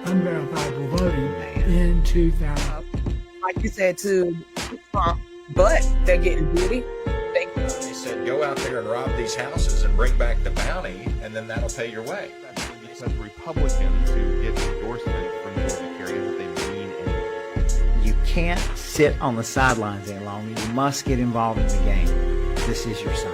unverifiable voting in 2000. Like you said, to Trump, but they're getting beauty. He said, go out there and rob these houses and bring back the bounty, and then that'll pay your way. Because Republicans who get endorsement from them to carry that they mean anything. You can't sit on the sidelines any longer. You must get involved in the game. This is your sign.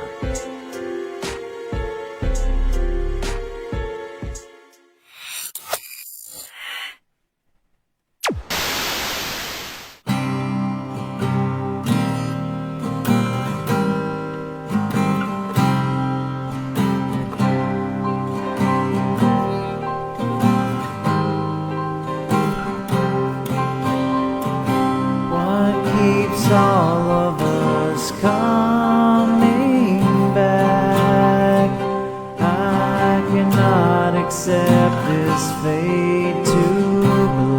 All of us coming back. I cannot accept this fade to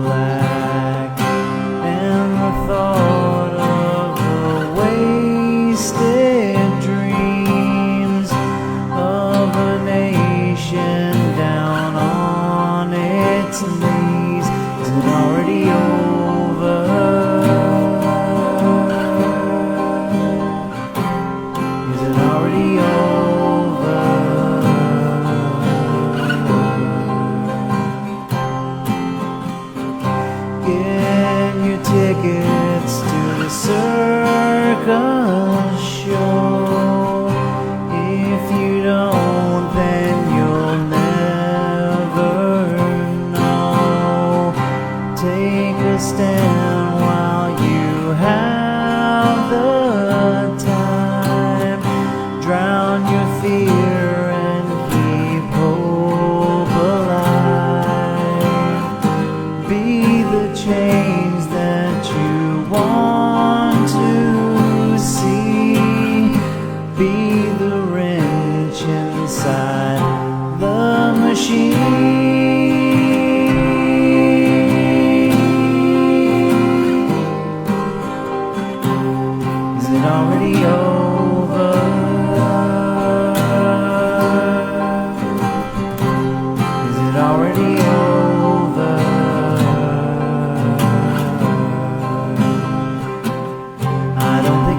black, and the thought of the wasted dreams of a nation down on its knees. Is it already over? Tickets to the circus show. If you don't, then you'll never know. Take a stand while you have the time. Drown your fear and keep hope alive. Be the change that you want to see. Be the wrench inside the machine. Is it already over? Is it already over?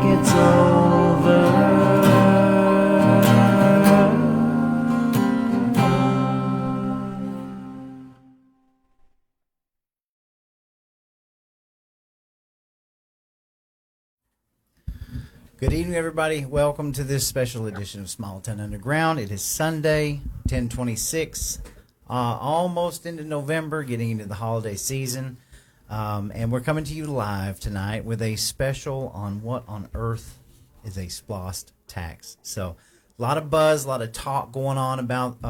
It's over. Good evening, everybody. Welcome to this special edition of Small Town Underground. It is Sunday, 10/26, almost into November, getting into the holiday season. And we're coming to you live tonight with a special on what on earth is a ESPLOST tax. So a lot of buzz, a lot of talk going on about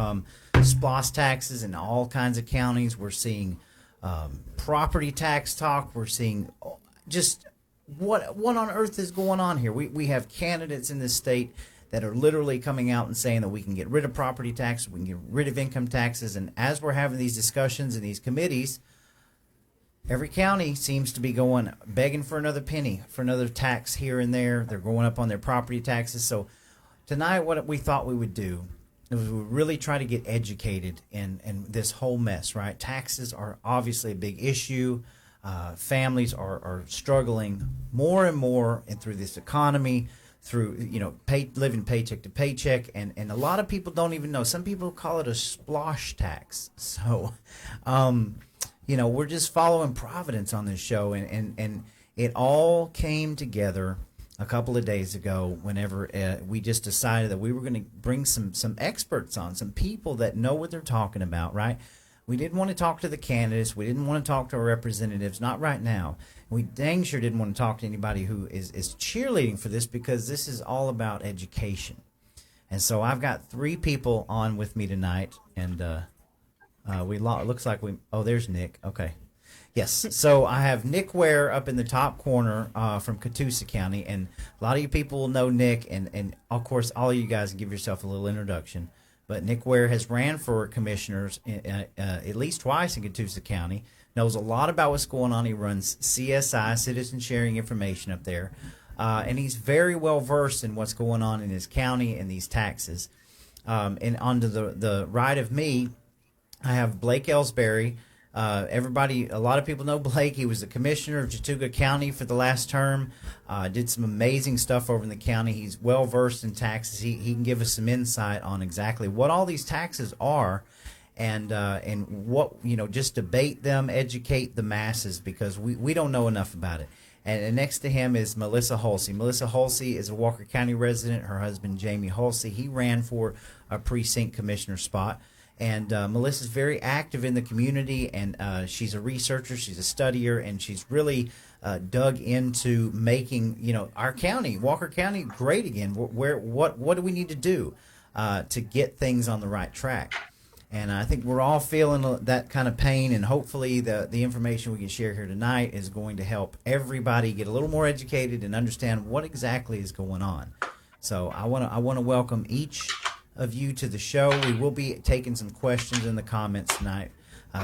ESPLOST taxes in all kinds of counties. We're seeing property tax talk. We're seeing just what on earth is going on here. We have candidates in this state that are literally coming out and saying that we can get rid of property taxes, we can get rid of income taxes. And as we're having these discussions in these committees, every county seems to be begging for another penny, for another tax here and there. They're going up on their property taxes. So tonight what we thought we would do is we would really try to get educated in this whole mess, right? Taxes are obviously a big issue. Families are struggling more and more through this economy, through living paycheck to paycheck, and a lot of people don't even know. Some people call it a splosh tax. So we're just following Providence on this show, and it all came together a couple of days ago whenever we just decided that we were going to bring some experts on, some people that know what they're talking about, right? We didn't want to talk to the candidates. We didn't want to talk to our representatives, not right now. We dang sure didn't want to talk to anybody who is cheerleading for this, because this is all about education. And so I've got three people on with me tonight, and it looks like there's Nick. Okay. Yes. So I have Nick Ware up in the top corner from Catoosa County, and a lot of you people will know Nick, and of course all of you guys give yourself a little introduction. But Nick Ware has ran for commissioners at least twice in Catoosa County, knows a lot about what's going on. He runs CSI, Citizen Sharing Information, up there, and he's very well versed in what's going on in his county and these taxes. And on to the right of me, I have Blake Elsberry. Everybody, a lot of people know Blake. He was the commissioner of Chattooga County for the last term. Did some amazing stuff over in the county. He's well versed in taxes. He can give us some insight on exactly what all these taxes are, and what, just debate them, educate the masses, because we don't know enough about it. And next to him is Melissa Hulsey. Melissa Hulsey is a Walker County resident. Her husband, Jamie Hulsey, he ran for a precinct commissioner spot. And Melissa's very active in the community, and she's a researcher, she's a studier, and she's really dug into making our county, Walker County, great again. What do we need to do to get things on the right track? And I think we're all feeling that kind of pain, and hopefully the information we can share here tonight is going to help everybody get a little more educated and understand what exactly is going on. So I want to welcome each of you to the show. We will be taking some questions in the comments tonight.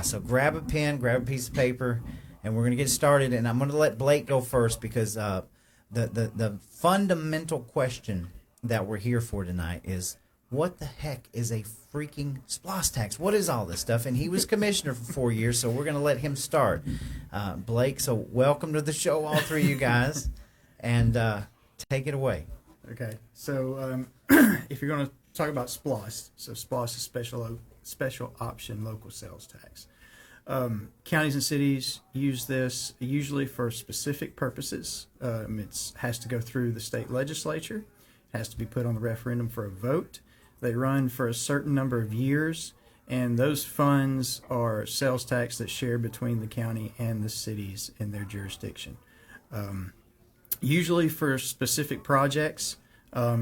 So grab a pen, grab a piece of paper, and we're going to get started. And I'm going to let Blake go first, because the fundamental question that we're here for tonight is, what the heck is a freaking ESPLOST tax? What is all this stuff? And he was commissioner for 4 years, so we're going to let him start. Blake, so welcome to the show, all three of you guys, and take it away. Okay, so if you're going to talk about ESPLOST, so ESPLOST is special option local sales tax. Counties and cities use this usually for specific purposes. It has to go through the state legislature, it has to be put on the referendum for a vote. They run for a certain number of years, and those funds are sales tax that's shared between the county and the cities in their jurisdiction. Usually for specific projects.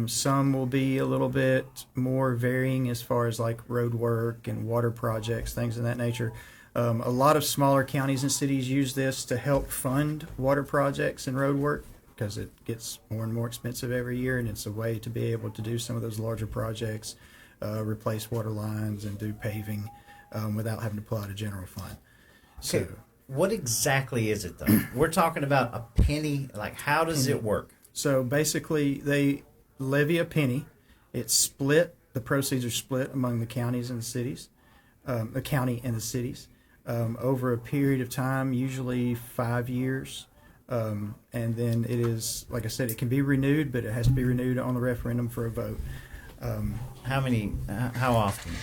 Some will be a little bit more varying as far as like road work and water projects, things of that nature. A lot of smaller counties and cities use this to help fund water projects and road work, because it gets more and more expensive every year, and it's a way to be able to do some of those larger projects, replace water lines and do paving without having to pull out a general fund. Okay. So, what exactly is it, though? We're talking about a penny. Like, how does it work? So basically, they levy a penny. It's split. The proceeds are split among the counties and the cities, the county and the cities, over a period of time, usually 5 years. And then it is, like I said, it can be renewed, but it has to be renewed on the referendum for a vote. How often?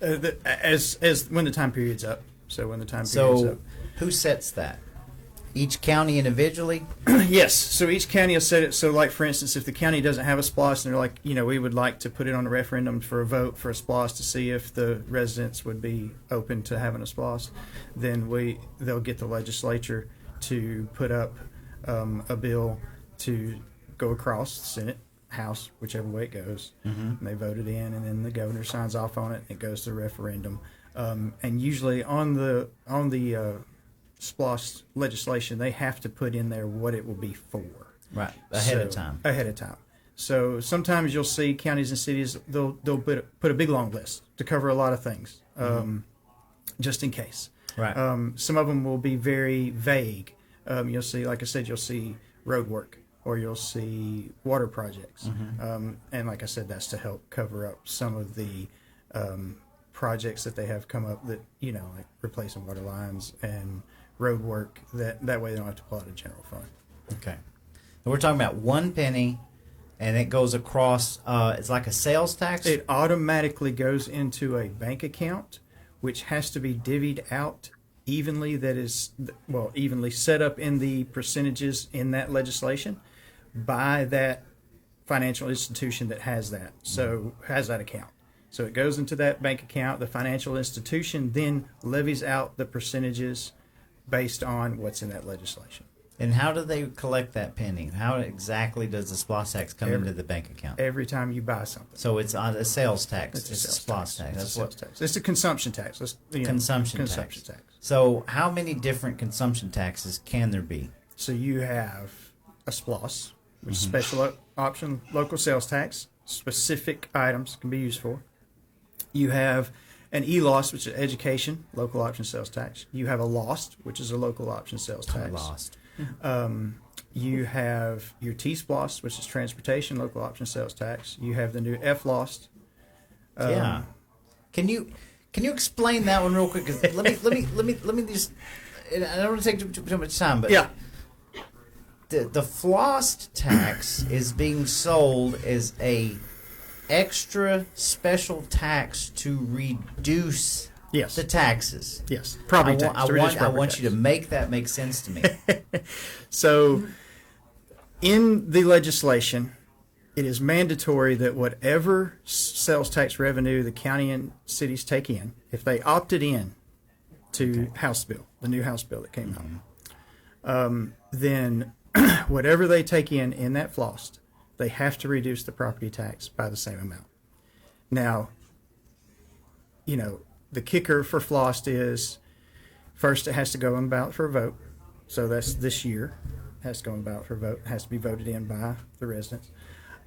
As when the time period's up. So when the time period's up. Who sets that? Each county individually? Yes. So each county will set it. So, like, for instance, if the county doesn't have a ESPLOST and they're like, we would like to put it on a referendum for a vote for a ESPLOST to see if the residents would be open to having a ESPLOST, then they'll get the legislature to put up a bill to go across the Senate, House, whichever way it goes. And they vote it in, and then the governor signs off on it, and it goes to the referendum. And usually on the ESPLOST legislation, they have to put in there what it will be for. Right, ahead of time. Ahead of time. So sometimes you'll see counties and cities, they'll put a big long list to cover a lot of things, just in case. Right. Some of them will be very vague. You'll see, like I said, you'll see road work, or you'll see water projects. And like I said, that's to help cover up some of the projects that they have come up that, like replacing water lines and road work, that way they don't have to pull out a general fund. Okay. So we're talking about 1 penny, and it goes across, it's like a sales tax? It automatically goes into a bank account, which has to be divvied out evenly, evenly set up in the percentages in that legislation by that financial institution that has that. So has that account. So it goes into that bank account. The financial institution then levies out the percentages based on what's in that legislation. And how do they collect that penny? How exactly does the ESPLOST tax come into the bank account? Every time you buy something. So it's on a sales tax. It's a ESPLOST tax. That's what tax. It's a consumption tax. Consumption tax. So how many different consumption taxes can there be? So you have a ESPLOST, which is special option local sales tax. Specific items can be used for. You have an ELOST, which is education, local option sales tax. You have a LOST, which is a local option sales tax. LOST. You have your TSPLOST, which is transportation, local option sales tax. You have the new FLOST. Yeah. Can Can you explain that one real quick? 'Cause let me just. I don't want to take too much time, but Yeah. the FLOST tax is being sold as a extra special tax to reduce Yes. the taxes. Yes. Property tax. to reduce I property want tax. you to make that make sense to me. So, in the legislation, it is mandatory that whatever sales tax revenue the county and cities take in, if they opted in to House bill, the new House bill that came out, then whatever they take in that FLOST, they have to reduce the property tax by the same amount. Now, the kicker for FLOST is first it has to go on ballot for a vote. So that's this year. It has to go on ballot for a vote. It has to be voted in by the residents.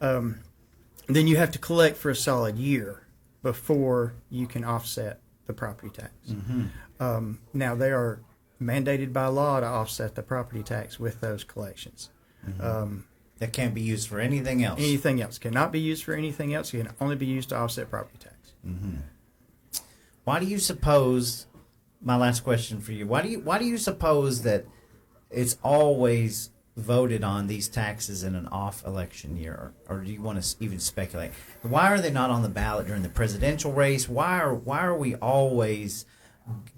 Then you have to collect for a solid year before you can offset the property tax. Now they are mandated by law to offset the property tax with those collections. That can't be used for anything else. Anything else cannot be used for anything else. It can only be used to offset property tax. Why do you suppose? My last question for you: Why do you suppose that it's always voted on these taxes in an off election year, or do you want to even speculate? Why are they not on the ballot during the presidential race? Why are we always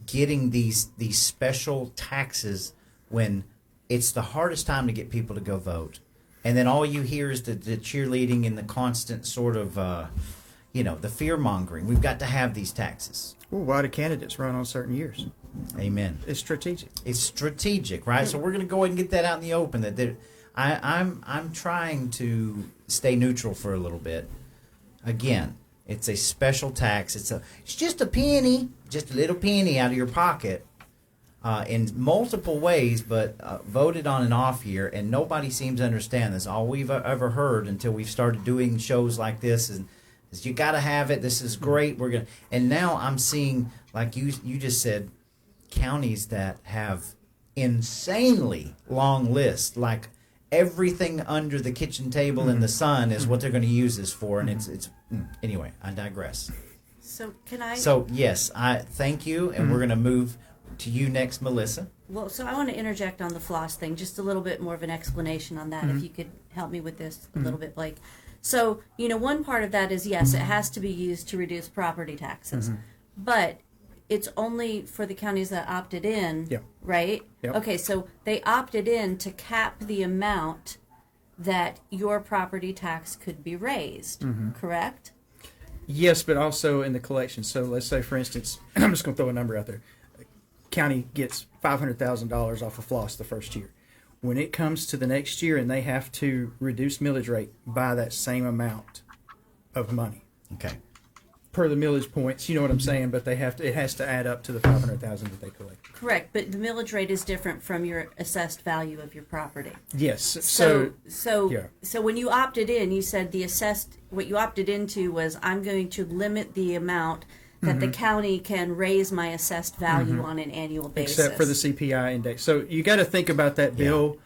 getting these special taxes when it's the hardest time to get people to go vote? And then all you hear is the cheerleading and the constant sort of, the fear-mongering. We've got to have these taxes. Well, why do candidates run on certain years? Amen. It's strategic. It's strategic, right? So we're going to go ahead and get that out in the open. I'm trying to stay neutral for a little bit. Again, it's a special tax. It's just a penny, just a little penny out of your pocket. In multiple ways, but voted on an off year, and nobody seems to understand this. All we've ever heard until we've started doing shows like this is you got to have it. This is great. We're gonna. And now I'm seeing, like you just said, counties that have insanely long lists, like everything under the kitchen table in the sun is what they're going to use this for, and it's anyway. I digress. So can I? So yes, I thank you, and we're going to move to you next, Melissa. Well, so I want to interject on the floss thing, just a little bit more of an explanation on that, if you could help me with this a little bit, Blake. So, one part of that is, yes, it has to be used to reduce property taxes, but it's only for the counties that opted in, right? Yep. Okay, so they opted in to cap the amount that your property tax could be raised, correct? Yes, but also in the collection. So let's say, for instance, I'm just going to throw a number out there. County gets $500,000 off of floss the first year. When it comes to the next year and they have to reduce millage rate by that same amount of money Okay. per the millage points, you know what I'm saying? But they have to. It has to add up to the $500,000 that they collect. Correct, but the millage rate is different from your assessed value of your property. Yes. So yeah. when you opted in, you said what you opted into was, I'm going to limit the amount that the county can raise my assessed value on an annual basis. Except for the CPI index. So you got to think about that bill.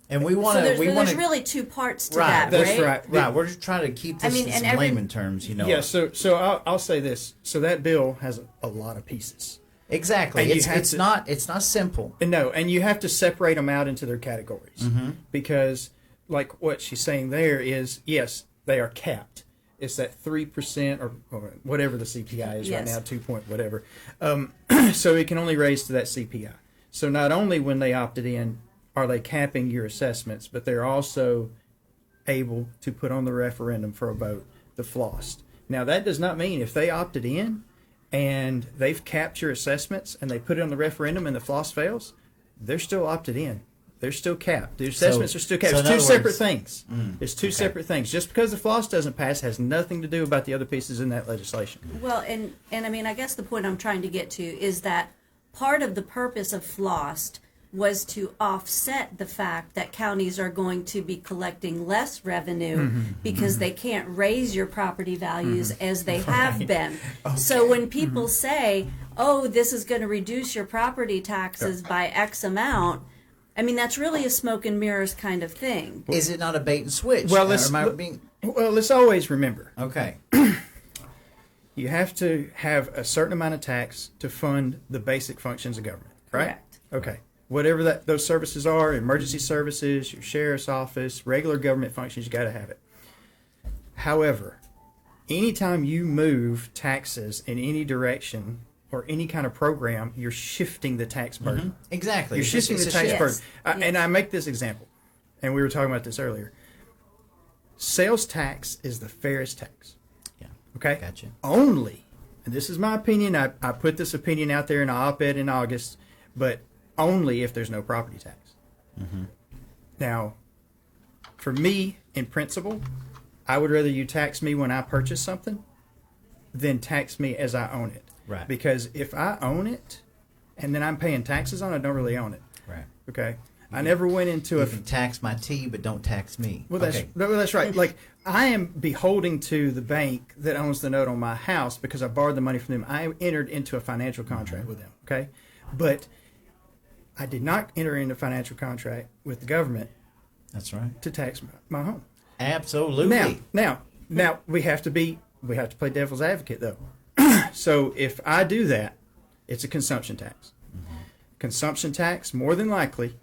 And we want So to. there's really two parts to Right, that, that's right? right. We're just trying to keep this in some layman terms, Yeah. So I'll say this. So that bill has a lot of pieces. Exactly. And It's not simple. And no, and you have to separate them out into their categories because, like what she's saying there is, yes, they are capped. It's that 3% or whatever the CPI is right Yes. now, 2 point whatever. So it can only raise to that CPI. So not only when they opted in are they capping your assessments, but they're also able to put on the referendum for a vote the FLOST. Now that does not mean if they opted in and they've capped your assessments and they put it on the referendum and the FLOST fails, they're still opted in. They're still capped. The assessments are still capped. so It's in two other separate words- things. It's two separate things. Just because the FLOST doesn't pass has nothing to do about the other pieces in that legislation. Well, and I mean, I guess the point I'm trying to get to is that part of the purpose of FLOST was to offset the fact that counties are going to be collecting less revenue because they can't raise your property values as they have been. So when people say, oh, this is going to reduce your property taxes by X amount, I mean, that's really a smoke and mirrors kind of thing. Is it not a bait and switch? Well, Am I being let's always remember okay? You have to have a certain amount of tax to fund the basic functions of government, right? Correct. Okay. Whatever those services are, emergency services, your sheriff's office, regular government functions, you got to have it. However, anytime you move taxes in any direction or any kind of program, you're shifting the tax burden. Exactly. You're shifting the tax shift. burden. Yes. And I make this example, and we were talking about this earlier. Sales tax is the fairest tax. Yeah. Okay? Gotcha. Only, and this is my opinion, I put this opinion out there in an op-ed in August, but only if there's no property tax. Now, for me, in principle, I would rather you tax me when I purchase something than tax me as I own it. Right. Because if I own it and then I'm paying taxes on it, I don't really own it. Right. Okay? I never went into You a... can tax my tea, but don't tax me. Well, that's right. Like, I am beholden to the bank that owns the note on my house because I borrowed the money from them. I entered into a financial contract with them, okay? But I did not enter into a financial contract with the government That's right. to tax my home. Absolutely. Now we have to play devil's advocate, though. So if I do that, it's a consumption tax. Consumption tax, more than likely,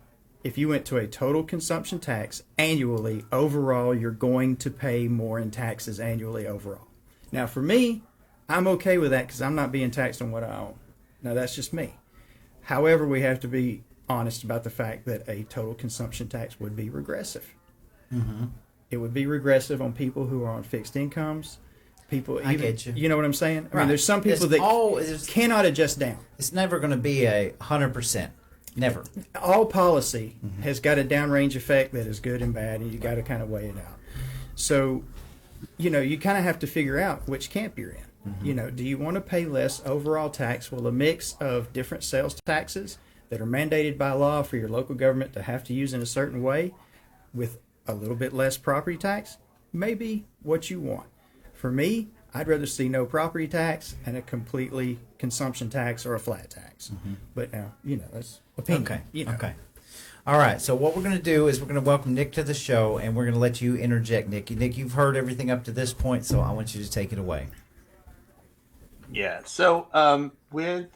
if you went to a total consumption tax annually, overall, you're going to pay more in taxes annually overall. Now, for me, I'm okay with that because I'm not being taxed on what I own. Now, that's just me. However, we have to be honest about the fact that a total consumption tax would be regressive. It would be regressive on people who are on fixed incomes. People, I get you. You know what I'm saying? I Right. mean, there's some people It's that cannot adjust down. It's never going to be 100%. Never. All policy has got a downrange effect that is good and bad, and you got to kind of weigh it out. So, you kind of have to figure out which camp you're in. Do you want to pay less overall tax? Well, a mix of different sales taxes that are mandated by law for your local government to have to use in a certain way with a little bit less property tax may be what you want. For me, I'd rather see no property tax and a completely consumption tax or a flat tax. But now, that's opinion. Okay. Okay. All right. So what we're going to do is we're going to welcome Nick to the show, and we're going to let you interject, Nick. Nick, you've heard everything up to this point, so I want you to take it away. Yeah. So with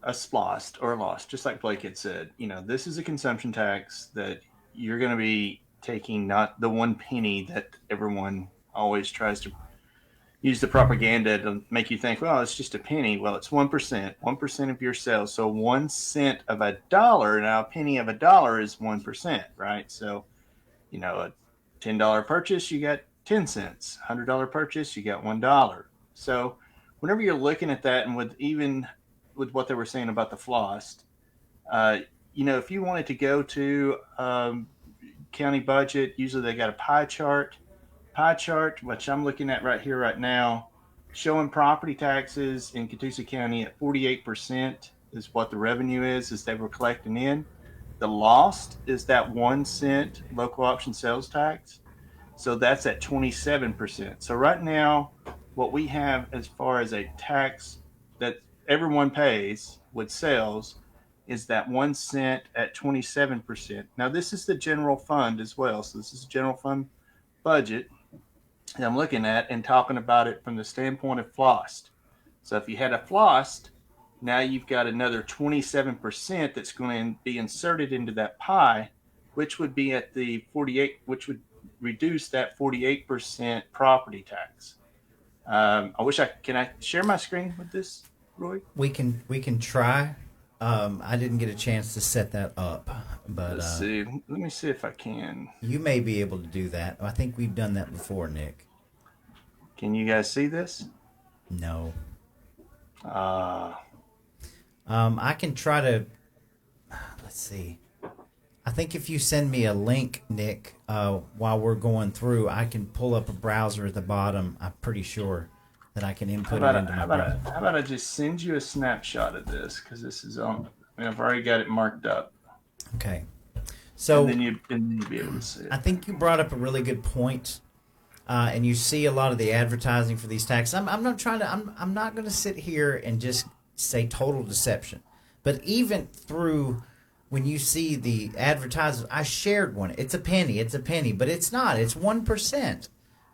a SPLOST or a loss, just like Blake had said, this is a consumption tax that you're going to be taking, not the 1 penny that everyone always tries to use the propaganda to make you think, well, it's just a penny. Well, it's 1% of your sales. So 1 cent of a dollar. Now, a penny of a dollar is 1%, right? So, a $10 purchase, you got 10 cents. $100 purchase, you got $1. So whenever you're looking at that, and with what they were saying about the FLOST, if you wanted to go to county budget, usually they got a pie chart, which I'm looking at right now, showing property taxes in Catoosa County at 48% is what the revenue is they were collecting in. The lost is that 1 cent local option sales tax. So that's at 27%. So right now, what we have as far as a tax that everyone pays with sales is that 1 cent at 27%. Now, this is the general fund as well. So this is a general fund budget that I'm looking at and talking about it from the standpoint of FLOST. So if you had a FLOST, now you've got another 27% that's going to be inserted into that pie, which would be at the 48, which would reduce that 48% property tax. Can I share my screen with this, Roy? We can try. I didn't get a chance to set that up, but Let's see. Let me see if I can. You may be able to do that. I think we've done that before, Nick. Can you guys see this? No. Uh, I can try to. Let's see. I think if you send me a link, Nick, while we're going through, I can pull up a browser at the bottom. I'm pretty sure that I can input it into my browser. How about I just send you a snapshot of this, because this is on. I've already got it marked up. Okay. So and then you'll be able to see it. I think you brought up a really good point, and you see a lot of the advertising for these taxes. I'm not trying to. I'm not going to sit here and just say total deception, but even through when you see the advertising, I shared one. It's a penny, but it's not. It's 1%.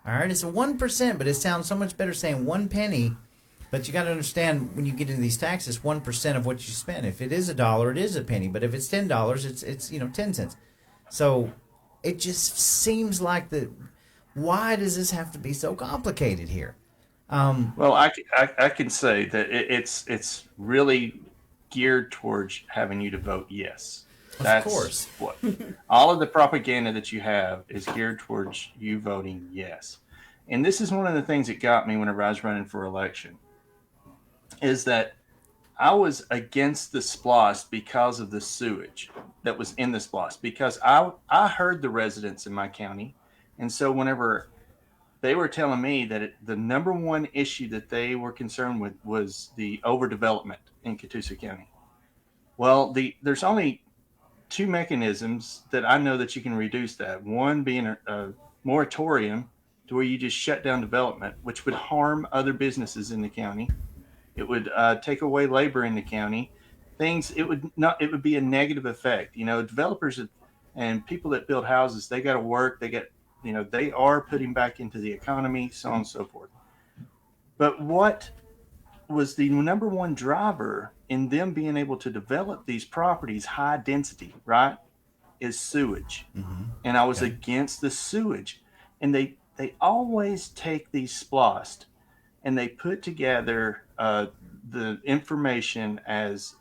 All right, it's a 1%, but it sounds so much better saying 1 penny. But you got to understand when you get into these taxes, 1% of what you spend. If it is $1, it is a penny. But if it's $10, it's 10 cents. So it just seems like why does this have to be so complicated here? Well, I can say that it's really geared towards having you to vote yes. That's of course. What all of the propaganda that you have is geared towards you voting yes. And this is one of the things that got me whenever I was running for election, is that I was against the SPLOST because of the sewage that was in the SPLOST, because I heard the residents in my county. And so whenever they were telling me that the number one issue that they were concerned with was the overdevelopment in Catoosa County. Well, there's only two mechanisms that I know that you can reduce that. One being a moratorium to where you just shut down development, which would harm other businesses in the county. It would take away labor in the county. It would be a negative effect. Developers and people that build houses, they got to work. They are putting back into the economy, so on and so forth. But what was the number one driver in them being able to develop these properties high density, right, is sewage. Mm-hmm. And I was against the sewage. And they always take these SPLOST and they put together the information as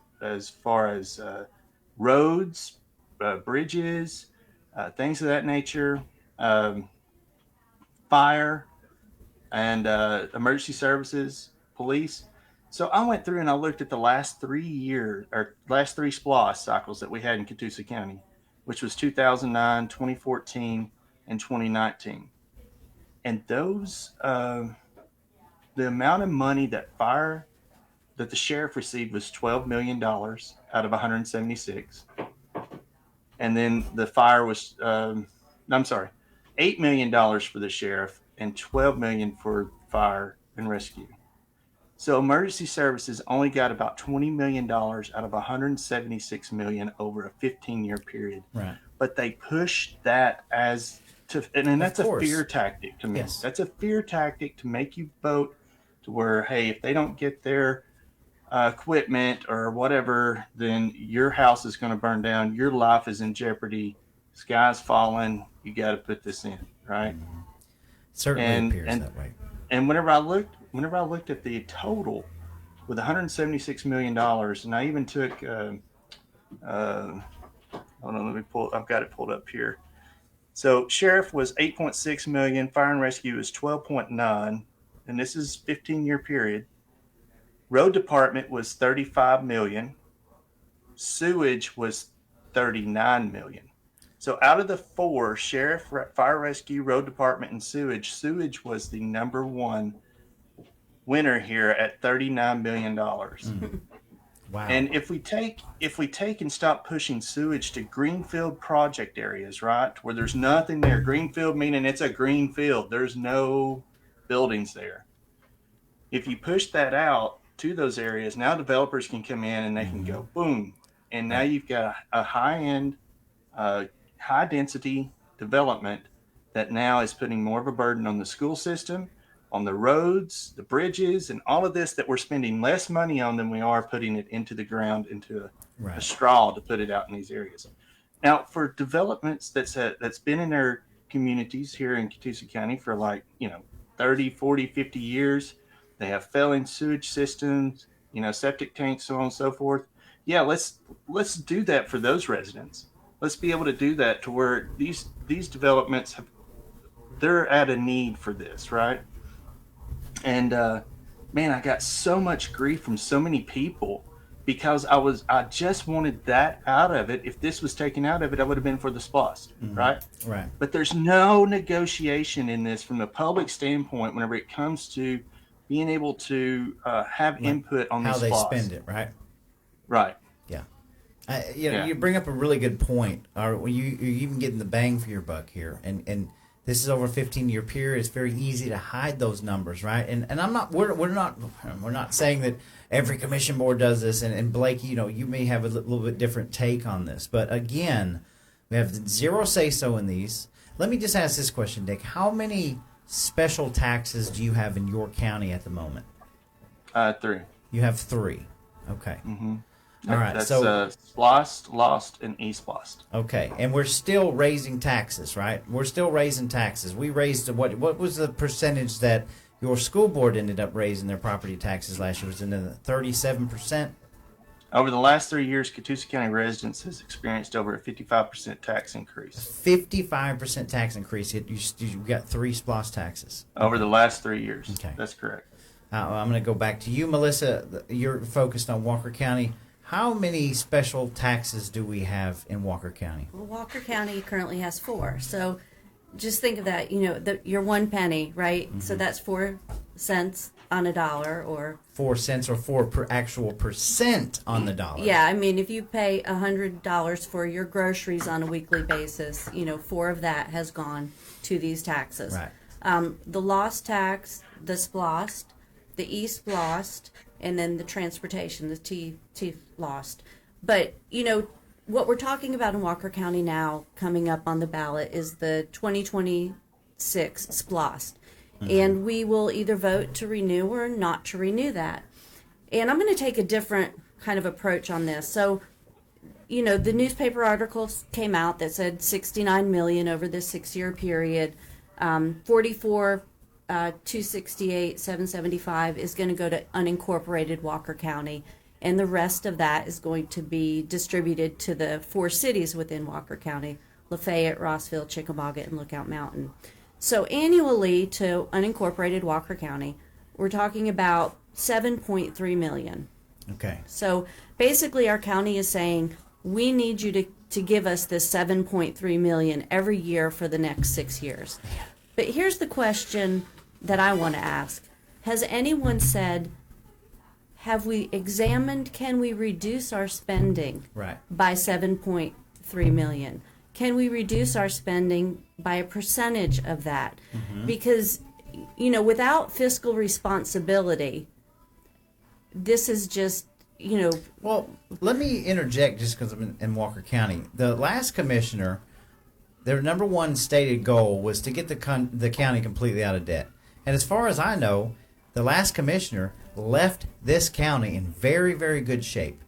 far as roads, bridges, things of that nature, fire, and emergency services, police. So I went through and I looked at the last 3 SPLOST cycles that we had in Catoosa County, which was 2009, 2014, and 2019. And those, the amount of money that the sheriff received was $12 million out of 176. And then the fire was, $8 million for the sheriff and $12 million for fire and rescue. So emergency services only got about $20 million out of $176 million over a 15-year period. Right. But they pushed that and that's a fear tactic to me. Yes. That's a fear tactic to make you vote to where, hey, if they don't get their equipment or whatever, then your house is going to burn down. Your life is in jeopardy. Sky's falling. You got to put this in, right? Mm-hmm. Certainly appears that way. And whenever I looked at the total with $176 million, and I even took, hold on, I've got it pulled up here. So sheriff was 8.6 million, fire and rescue is 12.9, and this is 15-year period. Road department was 35 million. Sewage was 39 million. So out of the four, sheriff, fire rescue, road department, and sewage was the number one winner here at $39 million. Mm-hmm. Wow. And if we take and stop pushing sewage to greenfield project areas, right, where there's nothing there, greenfield meaning it's a green field, there's no buildings there. If you push that out to those areas, now developers can come in and they can go boom, and now you've got a high-end, high-density development that now is putting more of a burden on the school system, on the roads, the bridges, and all of this that we're spending less money on than we are putting it into the ground, into a straw to put it out in these areas. Now, for developments that's been in their communities here in Catoosa County for 30, 40, 50 years, they have failing sewage systems, septic tanks, so on and so forth. Yeah, let's do that for those residents. Let's be able to do that to where these developments they're at a need for this, right? And man, I got so much grief from so many people because I just wanted that out of it. If this was taken out of it, I would have been for the SPLOST, right? Right. But there's no negotiation in this from the public standpoint whenever it comes to being able to have input on how these they SPLOST. spend it, right? Right. Yeah. You bring up a really good point. You're even getting the bang for your buck here, and this is over a 15-year period. It's very easy to hide those numbers, right? And I'm not. We're not saying that every commission board does this. And Blake, you may have a little bit different take on this, but again, we have zero say so in these. Let me just ask this question, Dick: how many special taxes do you have in your county at the moment? 3. You have 3. Okay. All right. That's So SPLOST, LOST, and ESPLOST. okay, and we're still raising taxes, right? We're still raising taxes. We raised what was the percentage that your school board ended up raising their property taxes last year? Was it in the 37%? Over the last 3 years, Catoosa County residents has experienced over a 55% tax increase. 55% tax increase. You got 3 SPLOST taxes. Over the last 3 years. Okay. That's correct. I'm going to go back to you, Melissa. You're focused on Walker County. How many special taxes do we have in Walker County? Well, Walker County currently has 4. So just think of that, your 1 penny, right? So that's 4 cents on a dollar, or 4 cents, or 4 actual percent on the dollar. Yeah, I mean, if you pay $100 for your groceries on a weekly basis, 4 of that has gone to these taxes. Right. The lost tax, the SPLOST, the ESPLOST, and then the transportation, the T lost. But, what we're talking about in Walker County now, coming up on the ballot, is the 2026 SPLOST. And we will either vote to renew or not to renew that. And I'm going to take a different kind of approach on this. So, the newspaper articles came out that said $69 million over this 6-year period. 44 268 775 is going to go to unincorporated Walker County, and the rest of that is going to be distributed to the 4 cities within Walker County: Lafayette, Rossville, Chickamauga, and Lookout Mountain. So annually to unincorporated Walker County, we're talking about $7.3 million. Okay. So basically our county is saying, we need you to give us this $7.3 million every year for the next 6 years. But here's the question that I want to ask. Has anyone said, have we examined, can we reduce our spending Right. by $7.3 million? Can we reduce our spending by a percentage of that? Because, without fiscal responsibility, this is just, Well, let me interject just because I'm in Walker County. The last commissioner, their number 1 stated goal was to get the county completely out of debt. And as far as I know, the last commissioner left this county in very, very good shape.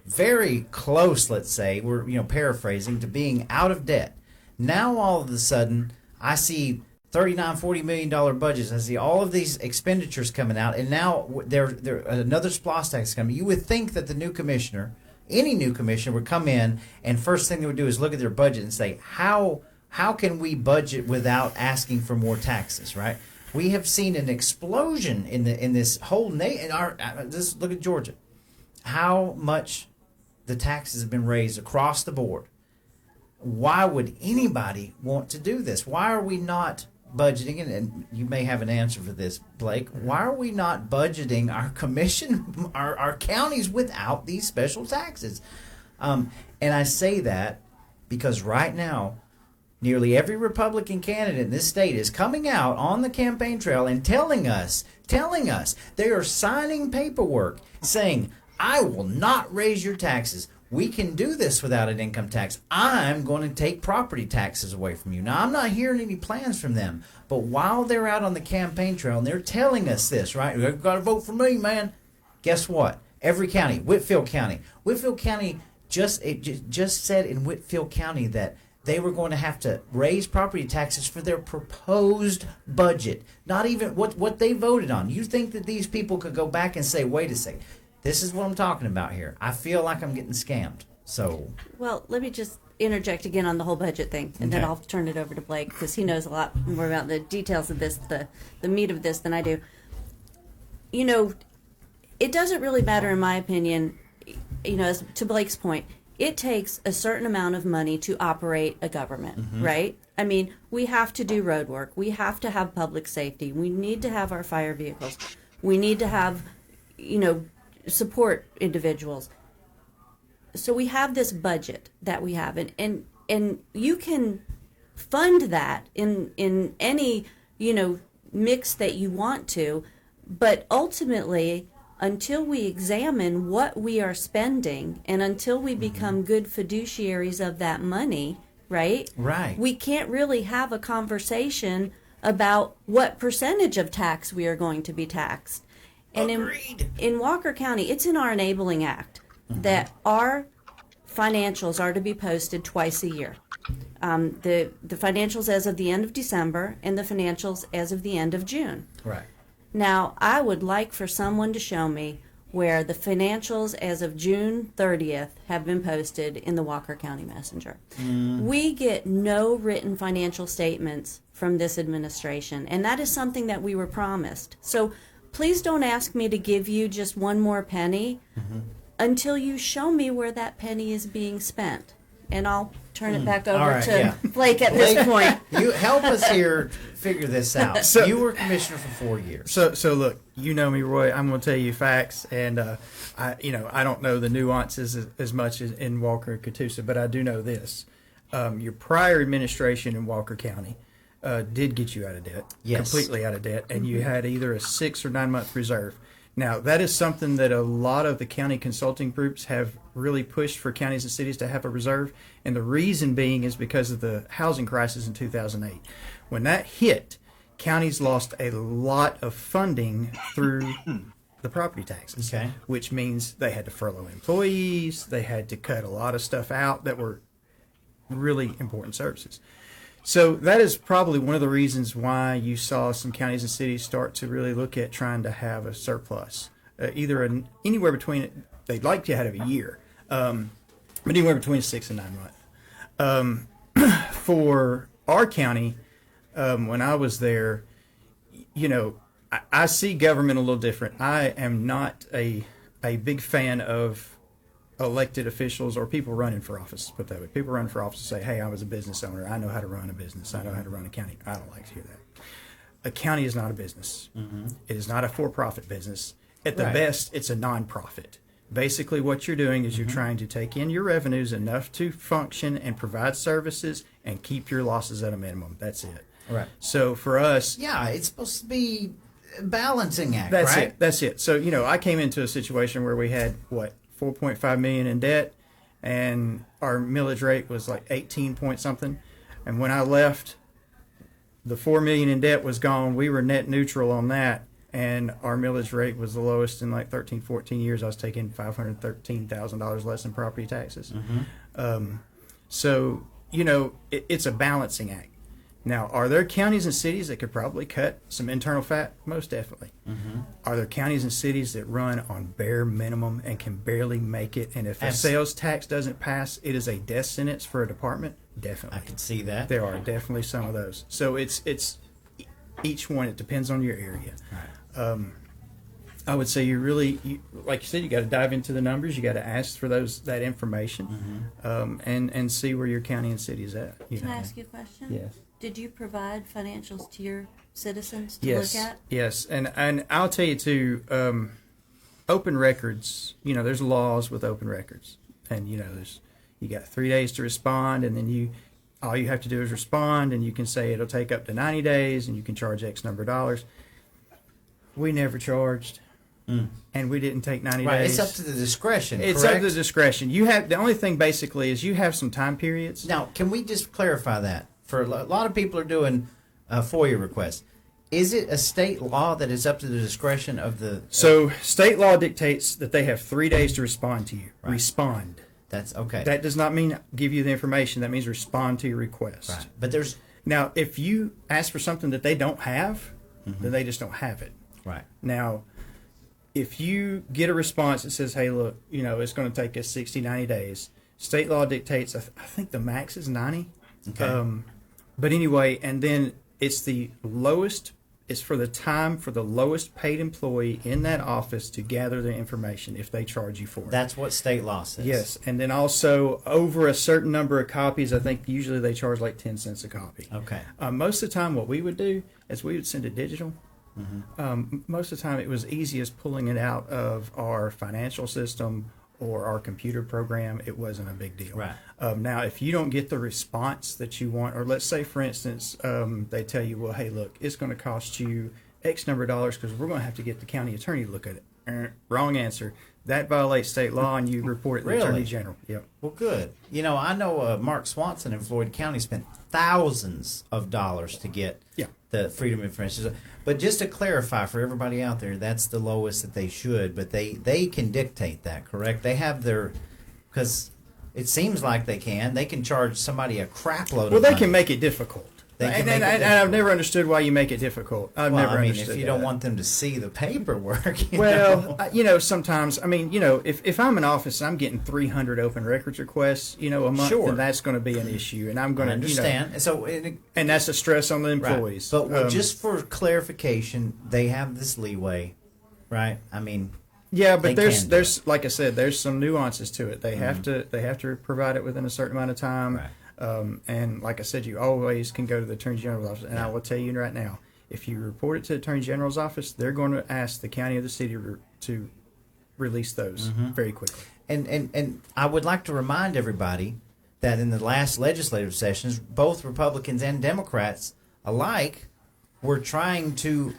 Very close, let's say, we're paraphrasing, to being out of debt. Now all of a sudden, I see $39-40 million budgets. I see all of these expenditures coming out, and now there another SPLOST tax coming. You would think that the new commissioner, any new commissioner, would come in and first thing they would do is look at their budget and say, how can we budget without asking for more taxes, right? We have seen an explosion in this whole just look at Georgia. How much the taxes have been raised across the board. Why would anybody want to do this? Why are we not budgeting, and you may have an answer for this, Blake, why are we not budgeting our commission, our counties without these special taxes? And I say that because right now, nearly every Republican candidate in this state is coming out on the campaign trail and telling us they are signing paperwork saying, I will not raise your taxes. We can do this without an income tax. I'm going to take property taxes away from you. Now, I'm not hearing any plans from them, but while they're out on the campaign trail and they're telling us this, right? You've got to vote for me, man. Guess what? Every county, Whitfield County just said in Whitfield County that they were going to have to raise property taxes for their proposed budget, not even what they voted on. You think that these people could go back and say, wait a second, this is what I'm talking about here. I feel like I'm getting scammed. So, well, let me just interject again on the whole budget thing, and then I'll turn it over to Blake because he knows a lot more about the details of this, the meat of this, than I do. It doesn't really matter, in my opinion, as to Blake's point, it takes a certain amount of money to operate a government, right? I mean, we have to do road work. We have to have public safety. We need to have our fire vehicles. We need to have, support individuals. So we have this budget that we have, and you can fund that in any, mix that you want to, but ultimately, until we examine what we are spending and until we become good fiduciaries of that money, right? Right. We can't really have a conversation about what percentage of tax we are going to be taxed. And Agreed. in Walker County, it's in our Enabling Act that our financials are to be posted twice a year. The financials as of the end of December and the financials as of the end of June. Right. Now, I would like for someone to show me where the financials as of June 30th have been posted in the Walker County Messenger. We get no written financial statements from this administration, and that is something that we were promised. So please don't ask me to give you just one more penny until you show me where that penny is being spent. And I'll turn it back over right, to yeah. Blake at this point. You help us here figure this out. So- you were commissioner for 4 years. So look, you know me, Roy. I'm going to tell you facts, and I don't know the nuances as much as in Walker and Catoosa, but I do know this: your prior administration in Walker County did get you out of debt, Yes. completely out of debt, and you had either a 6 or 9 month reserve. Now, that is something that a lot of the county consulting groups have really pushed for counties and cities to have a reserve. And the reason being is because of the housing crisis in 2008. When that hit, counties lost a lot of funding through the property taxes, Okay. which means they had to furlough employees, they had to cut a lot of stuff out that were really important services. So that is probably one of the reasons why you saw some counties and cities start to really look at trying to have a surplus, anywhere between, they'd like to have a year, but anywhere between 6 and 9 months. For our county, when I was there, I see government a little different. I am not a big fan of elected officials or people running for office, put that way. People running for office say, hey, I was a business owner. I know how to run a business. I know how to run a county. I don't like to hear that. A county is not a business. It is not a for-profit business. At the best, it's a non-profit. Basically, what you're doing is you're trying to take in your revenues enough to function and provide services and keep your losses at a minimum. That's it. Right. So for us, Yeah, it's supposed to be a balancing act, that's right? it. That's it. So, I came into a situation where we had, 4.5 million in debt, and our millage rate was like 18 point something. And when I left, the 4 million in debt was gone. We were net neutral on that, and our millage rate was the lowest in like 13, 14 years. I was taking $513,000 less in property taxes. So, it's a balancing act. Now, are there counties and cities that could probably cut some internal fat? Most definitely. Are there counties and cities that run on bare minimum and can barely make it? And if a sales tax doesn't pass, it is a death sentence for a department? Definitely. I can see that. There are definitely some of those. So it's each one. It depends on your area. Right. I would say like you said, you got to dive into the numbers. You got to ask for that information, and see where your county and city is at. Can I ask you a question? Yes. Did you provide financials to your citizens to Yes. look at? Yes, and I'll tell you too. Open records. There's laws with open records, and you got 3 days to respond, and then all you have to do is respond, and you can say it'll take up to 90 days, and you can charge X number of dollars. We never charged, and we didn't take 90 Right, days. it's up to the discretion, It's correct? up to the discretion. The only thing basically is you have some time periods. Now, can we just clarify that? For a lot of people are doing FOIA requests. Is it a state law that is up to the discretion of the... So state law dictates that they have 3 days to respond to you. Right. Respond. That's okay. That does not mean give you the information. That means respond to your request. Right. But there's... Now, if you ask for something that they don't have, then they just don't have it. Right. Now, if you get a response that says, hey, look, it's going to take us 60, 90 days, state law dictates, I think the max is 90. Okay. But anyway, and then it's the lowest, it's for the lowest paid employee in that office to gather the information if they charge you for it. That's what state law says. Yes, and then also over a certain number of copies, I think usually they charge like 10 cents a copy. Okay. Most of the time what we would do is we would send it digital. Most of the time it was easy as pulling it out of our financial system or our computer program. It wasn't a big deal. Right. Now, if you don't get the response that you want, or let's say, for instance, they tell you, well, hey, look, it's going to cost you X number of dollars because we're going to have to get the county attorney to look at it. Wrong answer. That violates state law, and you report it to the Attorney General. Yep. Well, good. I know Mark Swanson in Floyd County spent thousands of dollars to get the freedom of information. But just to clarify for everybody out there, that's the lowest that they should. But they can dictate that, correct? They have their, because it seems like they can charge somebody a crap load. Well, of they money. can make it difficult. And I've never understood why you make it difficult. I've never understood if you don't want them to see the paperwork. Sometimes, if I'm in office and I'm getting 300 open records requests, a month, then that's going to be an issue. And I'm going to understand. And that's a stress on the employees. Right. But just for clarification, they have this leeway, right? Yeah, but there's like I said, there's some nuances to it. They have to provide it within a certain amount of time. Right. And like I said, you always can go to the Attorney General's office. And I will tell you right now, if you report it to the Attorney General's office, they're going to ask the county or the city to release those very quickly. And I would like to remind everybody that in the last legislative sessions, both Republicans and Democrats alike were trying to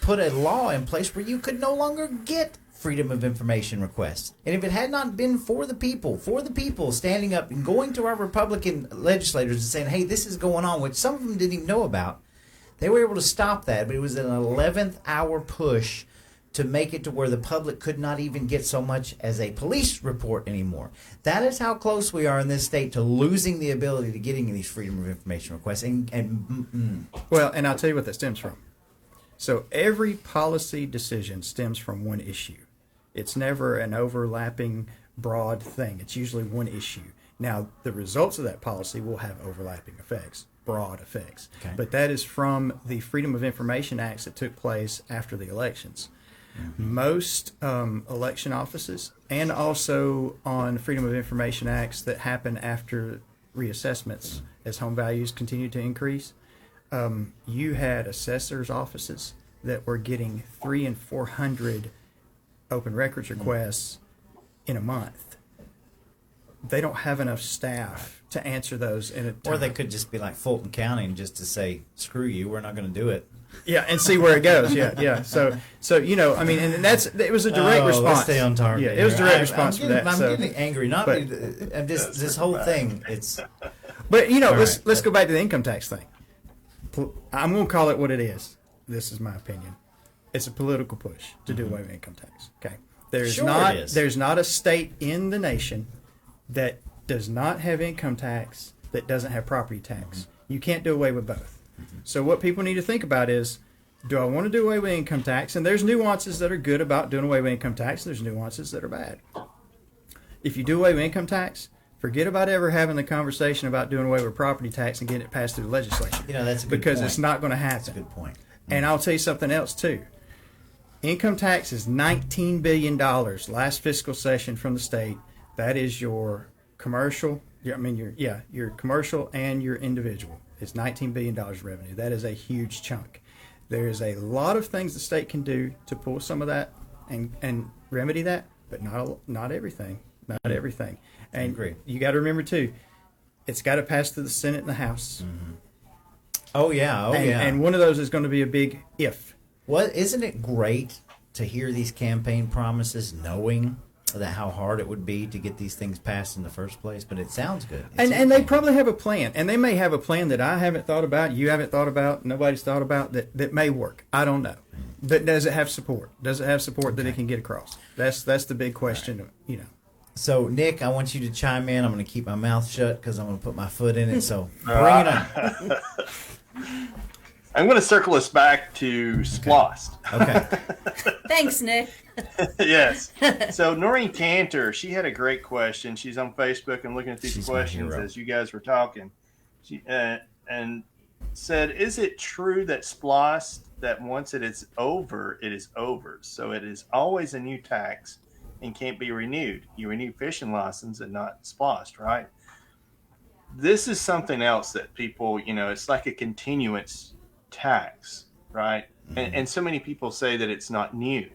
put a law in place where you could no longer get freedom of information requests. And if it had not been for the people standing up and going to our Republican legislators and saying, hey, this is going on, which some of them didn't even know about, they were able to stop that. But it was an 11th hour push to make it to where the public could not even get so much as a police report anymore. That is how close we are in this state to losing the ability to getting these freedom of information requests. Well, and I'll tell you what that stems from. So every policy decision stems from one issue. It's never an overlapping broad thing. It's usually one issue. Now, the results of that policy will have overlapping effects, broad effects. Okay. But that is from the Freedom of Information Acts that took place after the elections. Most election offices, and also on Freedom of Information Acts that happen after reassessments as home values continue to increase, you had assessors' offices that were getting 300 and 400 open records requests in a month. They don't have enough staff to answer those in a time. Or they could just be like Fulton County and just to say, screw you, we're not going to do it. Yeah, and see where it goes. Yeah. So and it was a direct response. Let's stay on target. Yeah, it was a direct response for that. I'm getting angry. This whole thing. It's. But let's go back to the income tax thing. I'm going to call it what it is. This is my opinion. It's a political push to do away with income tax. Okay, there's not a state in the nation that does not have income tax that doesn't have property tax. You can't do away with both. So what people need to think about is, do I want to do away with income tax? And there's nuances that are good about doing away with income tax. There's nuances that are bad. If you do away with income tax, forget about ever having the conversation about doing away with property tax and getting it passed through the legislature. That's a good because point. It's not going to happen. That's a good point. And I'll tell you something else too. Income tax is $19 billion last fiscal session from the state. That is your commercial. Your commercial and your individual. It's $19 billion revenue. That is a huge chunk. There's a lot of things the state can do to pull some of that and remedy that, but not everything. Not everything. And I agree. You got to remember too, it's got to pass through the Senate and the House. Mm-hmm. Oh yeah. And one of those is going to be a big if. Well, isn't it great to hear these campaign promises, knowing that how hard it would be to get these things passed in the first place? But it sounds good. And they probably have a plan, and they may have a plan that I haven't thought about, you haven't thought about, nobody's thought about that may work. I don't know. But does it have support? Does it have support that it can get across? That's the big question. Right. So, Nick, I want you to chime in. I'm going to keep my mouth shut because I'm going to put my foot in it. So, bring it on. I'm going to circle us back to ESPLOST. Okay. Thanks, Nick. Yes. So Noreen Cantor, she had a great question. She's on Facebook and looking at these questions as you guys were talking. She and said, "Is it true that ESPLOST, that once it is over, it is over? So it is always a new tax and can't be renewed. You renew fishing license and not ESPLOST, right?" This is something else that people, it's like a continuance tax, right? Mm-hmm. And so many people say that it's not new.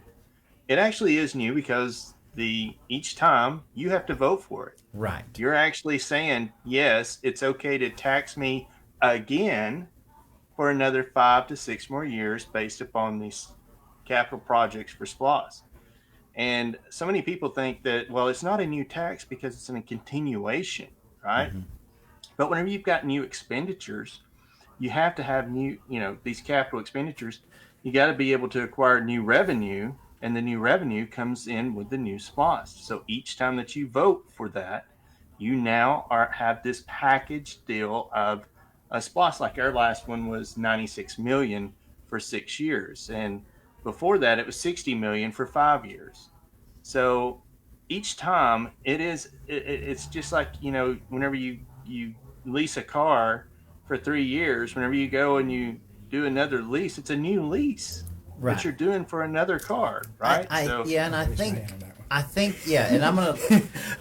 It actually is new because each time you have to vote for it. Right. You're actually saying, yes, it's okay to tax me again for another 5 to 6 more years based upon these capital projects for ESPLOST. And so many people think that, well, it's not a new tax because it's in a continuation, right? Mm-hmm. But whenever you've got new expenditures, you have to have new, these capital expenditures. You got to be able to acquire new revenue, and the new revenue comes in with the new SPLOST. So each time that you vote for that, you now have this package deal of a SPLOST. Like our last one was 96 million for 6 years, and before that it was 60 million for 5 years. So each time it's just like, whenever you lease a car for 3 years, whenever you go and you do another lease, it's a new lease that you're doing for another car, right? And I think, and I'm gonna.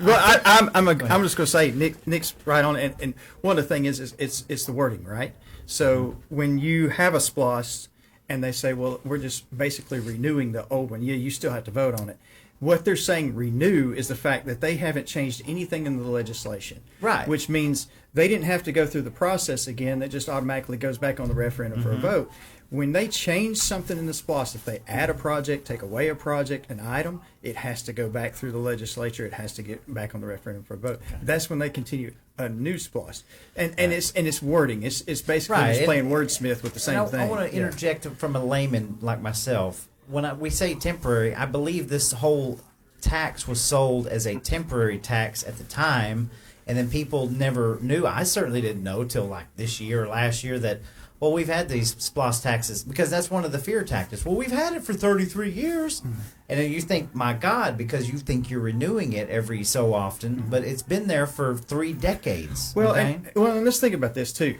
Well, I'm just gonna say Nick's right on, and one of the things is it's the wording, right? So when you have a SPLOST and they say, well, we're just basically renewing the old one, you still have to vote on it. What they're saying renew is the fact that they haven't changed anything in the legislation. Right. Which means they didn't have to go through the process again. That just automatically goes back on the referendum for a vote. When they change something in the SPLOST, if they add a project, take away a project, an item, it has to go back through the legislature. It has to get back on the referendum for a vote. Okay. That's when they continue a new SPLOST. And it's wording. It's basically just playing wordsmith with the same thing. I want to interject from a layman like myself. When we say temporary, I believe this whole tax was sold as a temporary tax at the time, and then people never knew. I certainly didn't know till like this year or last year that, well, we've had these SPLOST taxes, because that's one of the fear tactics. Well, we've had it for 33 years. Mm-hmm. And then you think, my God, because you think you're renewing it every so often, but it's been there for 3 decades. Well, and let's think about this too.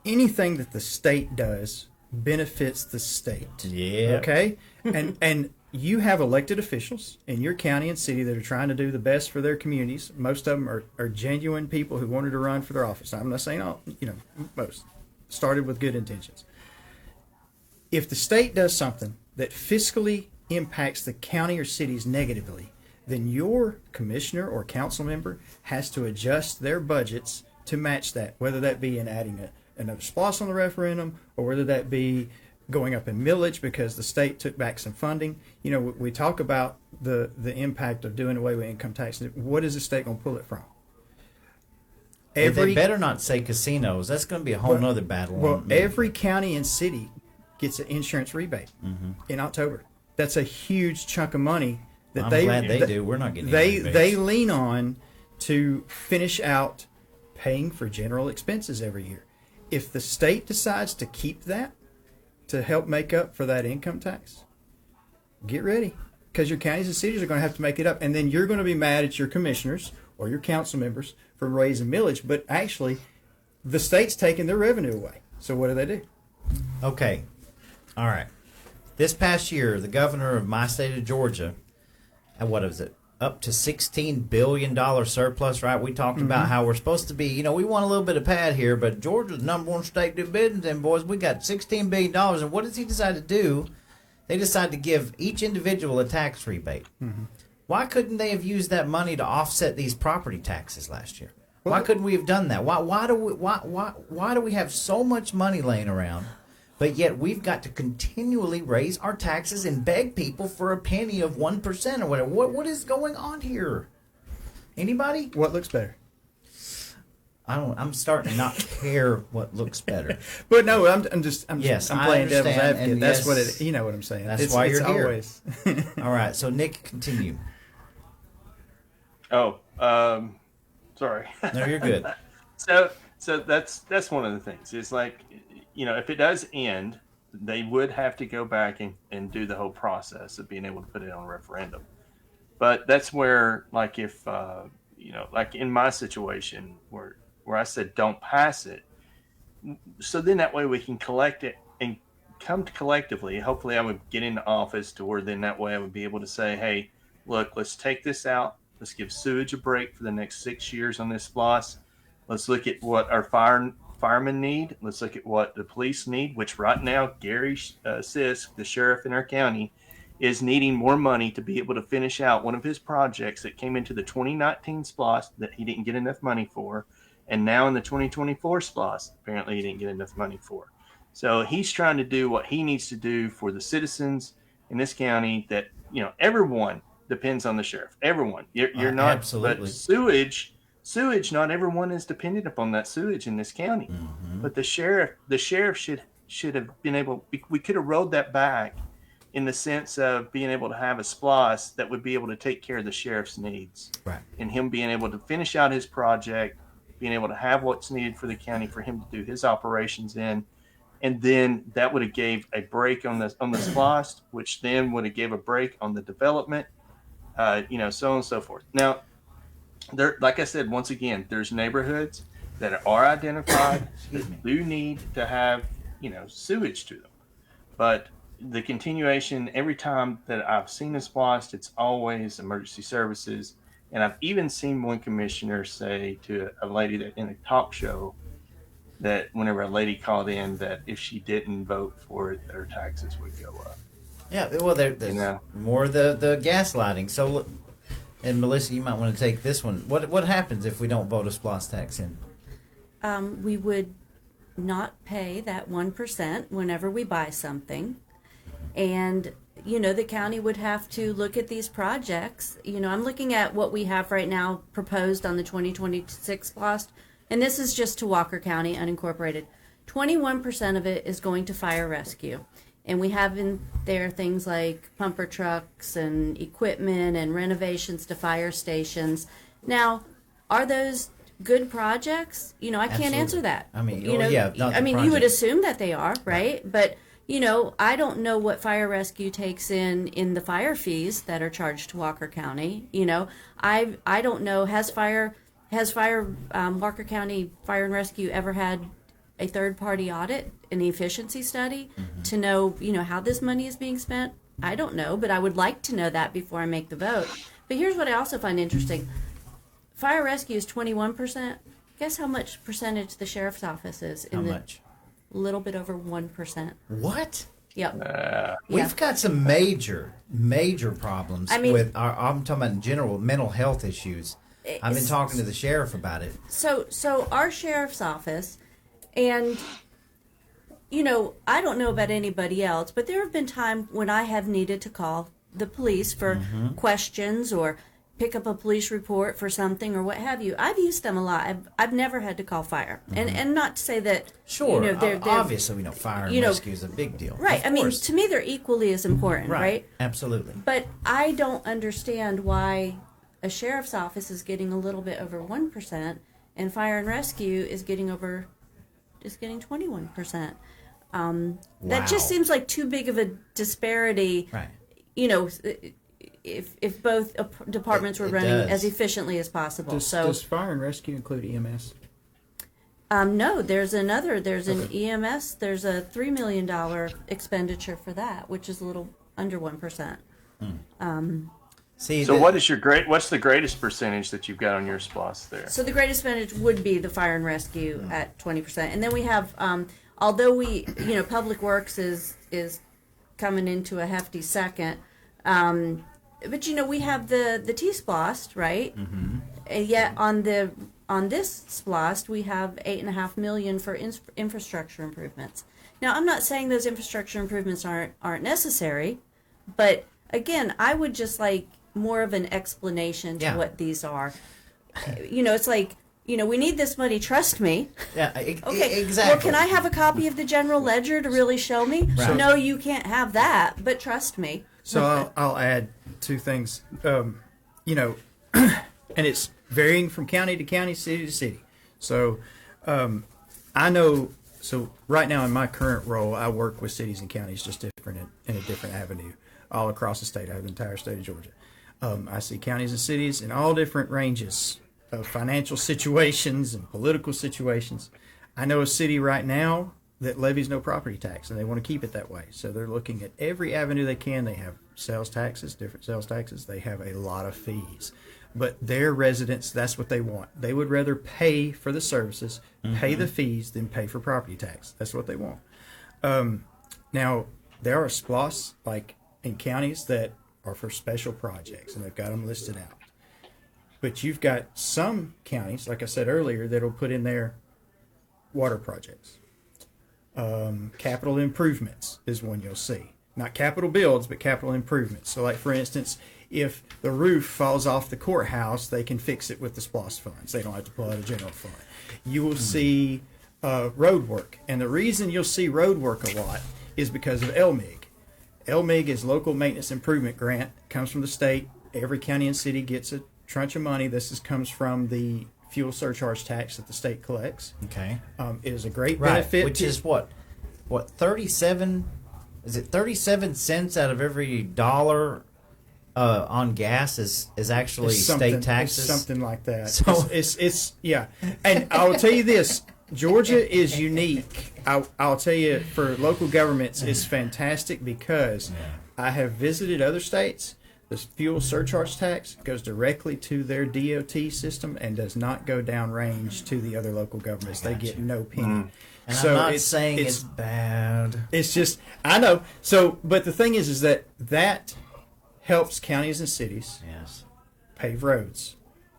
Anything that the state does benefits the state. Yeah. Okay? And you have elected officials in your county and city that are trying to do the best for their communities. Most of them are genuine people who wanted to run for their office. I'm not saying all, most started with good intentions. If the state does something that fiscally impacts the county or cities negatively, then your commissioner or council member has to adjust their budgets to match that, whether that be in adding another SPLOST on the referendum, or whether that be going up in millage because the state took back some funding. We talk about the impact of doing away with income tax. What is the state going to pull it from? They better not say casinos. That's going to be a whole nother battle. Well, every county and city gets an insurance rebate in October. That's a huge chunk of money that I'm glad they do. We're not getting they lean on to finish out paying for general expenses every year. If the state decides to keep that to help make up for that income tax, get ready, because your counties and cities are going to have to make it up, and then you're going to be mad at your commissioners or your council members for raising millage, but actually the state's taking their revenue away. So what do? Okay. All right. This past year, the governor of my state of Georgia, what is it, up to $16 billion surplus, right? We talked about how we're supposed to be, we want a little bit of pad here, but Georgia's the number one state to do business in, boys. We got $16 billion. And what does he decide to do? They decide to give each individual a tax rebate. Why couldn't they have used that money to offset these property taxes last year? Why couldn't we have done that? Why do we have so much money laying around, but yet we've got to continually raise our taxes and beg people for a penny of 1% or whatever? What is going on here? Anybody? What looks better? I'm starting to not care what looks better. But no, I'm playing devil's advocate. And that's what it. You know what I'm saying. That's why you're here. Always. All right. So Nick, continue. Oh, sorry. No, you're good. So that's one of the things. It's like, if it does end, they would have to go back and do the whole process of being able to put it on a referendum. But that's where, like, if like in my situation where I said don't pass it, so then that way we can collect it and come to collectively. Hopefully, I would get into office to where then that way I would be able to say, hey, look, let's take this out. Let's give sewage a break for the next 6 years on this SPLOST. Let's look at what our firemen need. Let's look at what the police need, which right now Gary Sisk, the sheriff in our county, is needing more money to be able to finish out one of his projects that came into the 2019 SPLOST that he didn't get enough money for. And now in the 2024 SPLOST, apparently he didn't get enough money for. So he's trying to do what he needs to do for the citizens in this county that, everyone depends on the sheriff. Everyone. You're not. Absolutely. But sewage, not everyone is dependent upon that sewage in this county. But the sheriff should have been able. We could have rolled that back in the sense of being able to have a SPLOST that would be able to take care of the sheriff's needs, Right. and him being able to finish out his project, being able to have what's needed for the county for him to do his operations in, and then that would have gave a break on the SPLOST, which then would have gave a break on the development, so on and so forth. Now, there, like I said, once again, there's neighborhoods that are identified that do need to have sewage to them, but the continuation every time that I've seen a SPLOST, it's always emergency services. And I've even seen one commissioner say to a lady that in a talk show that whenever a lady called in that if she didn't vote for it, that her taxes would go up. Yeah, well, there's more the gaslighting. So, look, and Melissa, you might want to take this one. What happens if we don't vote a SPLOST tax in? We would not pay that 1% whenever we buy something. And, the county would have to look at these projects. I'm looking at what we have right now proposed on the 2026 SPLOST, and this is just to Walker County, unincorporated. 21% of it is going to fire rescue. And we have in there things like pumper trucks and equipment and renovations to fire stations. Now, are those good projects? I can't answer that. I mean, you would assume that they are, right? But I don't know what fire rescue takes in the fire fees that are charged to Walker County. I don't know, has Walker County Fire and Rescue ever had a third party audit, an efficiency study to know, how this money is being spent? I don't know, but I would like to know that before I make the vote. But here's what I also find interesting. Fire rescue is 21%. Guess how much percentage the sheriff's office is? How much? A little bit over 1%. What? Yep. We've got some major problems with I'm talking about in general, mental health issues. I've been talking to the sheriff about it. So our sheriff's office, and I don't know about anybody else, but there have been times when I have needed to call the police for questions or pick up a police report for something or what have you. I've used them a lot. I've never had to call fire, and not to say that. Sure, they're obviously we know fire and rescue is a big deal, right? I mean, to me, they're equally as important, right? Absolutely. But I don't understand why a sheriff's office is getting a little bit over 1%, and fire and rescue is getting 21%. That just seems like too big of a disparity. Right. If both departments were running as efficiently as possible. Does fire and rescue include EMS? No, there's an EMS. There's a $3 million expenditure for that, which is a little under 1%. What's the greatest percentage that you've got on your SPLOST there? So the greatest percentage would be the fire and rescue at 20%, and then we have, although Public Works is coming into a hefty second. But we have the T-SPLOST, right? Mm-hmm. And yet on this SPLOST we have $8.5 million for infrastructure improvements. Now I'm not saying those infrastructure improvements aren't necessary, but again, I would just like more of an explanation to what these are. It's like, we need this money, trust me. Yeah, okay. Exactly. Well, can I have a copy of the general ledger to really show me? Right. No, you can't have that, but trust me. So I'll add two things. And it's varying from county to county, city to city. So I know. So right now in my current role, I work with cities and counties just different in a different avenue all across the state. I have the entire state of Georgia. I see counties and cities in all different ranges of financial situations and political situations. I know a city right now that levies no property tax, and they want to keep it that way. So they're looking at every avenue they can. They have sales taxes, different sales taxes. They have a lot of fees. But their residents, that's what they want. They would rather pay for the services, pay the fees, than pay for property tax. That's what they want. Now, there are SPLOSTs, like in counties, that are for special projects, and they've got them listed out. But you've got some counties, like I said earlier, that'll put in there water projects. Capital improvements is one you'll see. Not capital builds, but capital improvements. So like, for instance, if the roof falls off the courthouse, they can fix it with the SPLOST funds. They don't have to pull out a general fund. You will see road work. And the reason you'll see road work a lot is because of LMIG. LMIG is Local Maintenance Improvement Grant. It comes from the state. Every county and city gets a tranche of money. Comes from the fuel surcharge tax that the state collects. Okay. It is a great benefit. Which is what 37? Is it 37 cents out of every dollar on gas is actually state taxes? It's something like that. So it's yeah. And I will tell you this: Georgia is unique. I'll tell you, for local governments, it's fantastic because I have visited other states. The fuel surcharge tax goes directly to their DOT system and does not go downrange to the other local governments. They get no penny. And So I'm not it's- saying it's- it's bad. It's just, I know. So, but the thing is that helps counties and cities Yes. pave roads.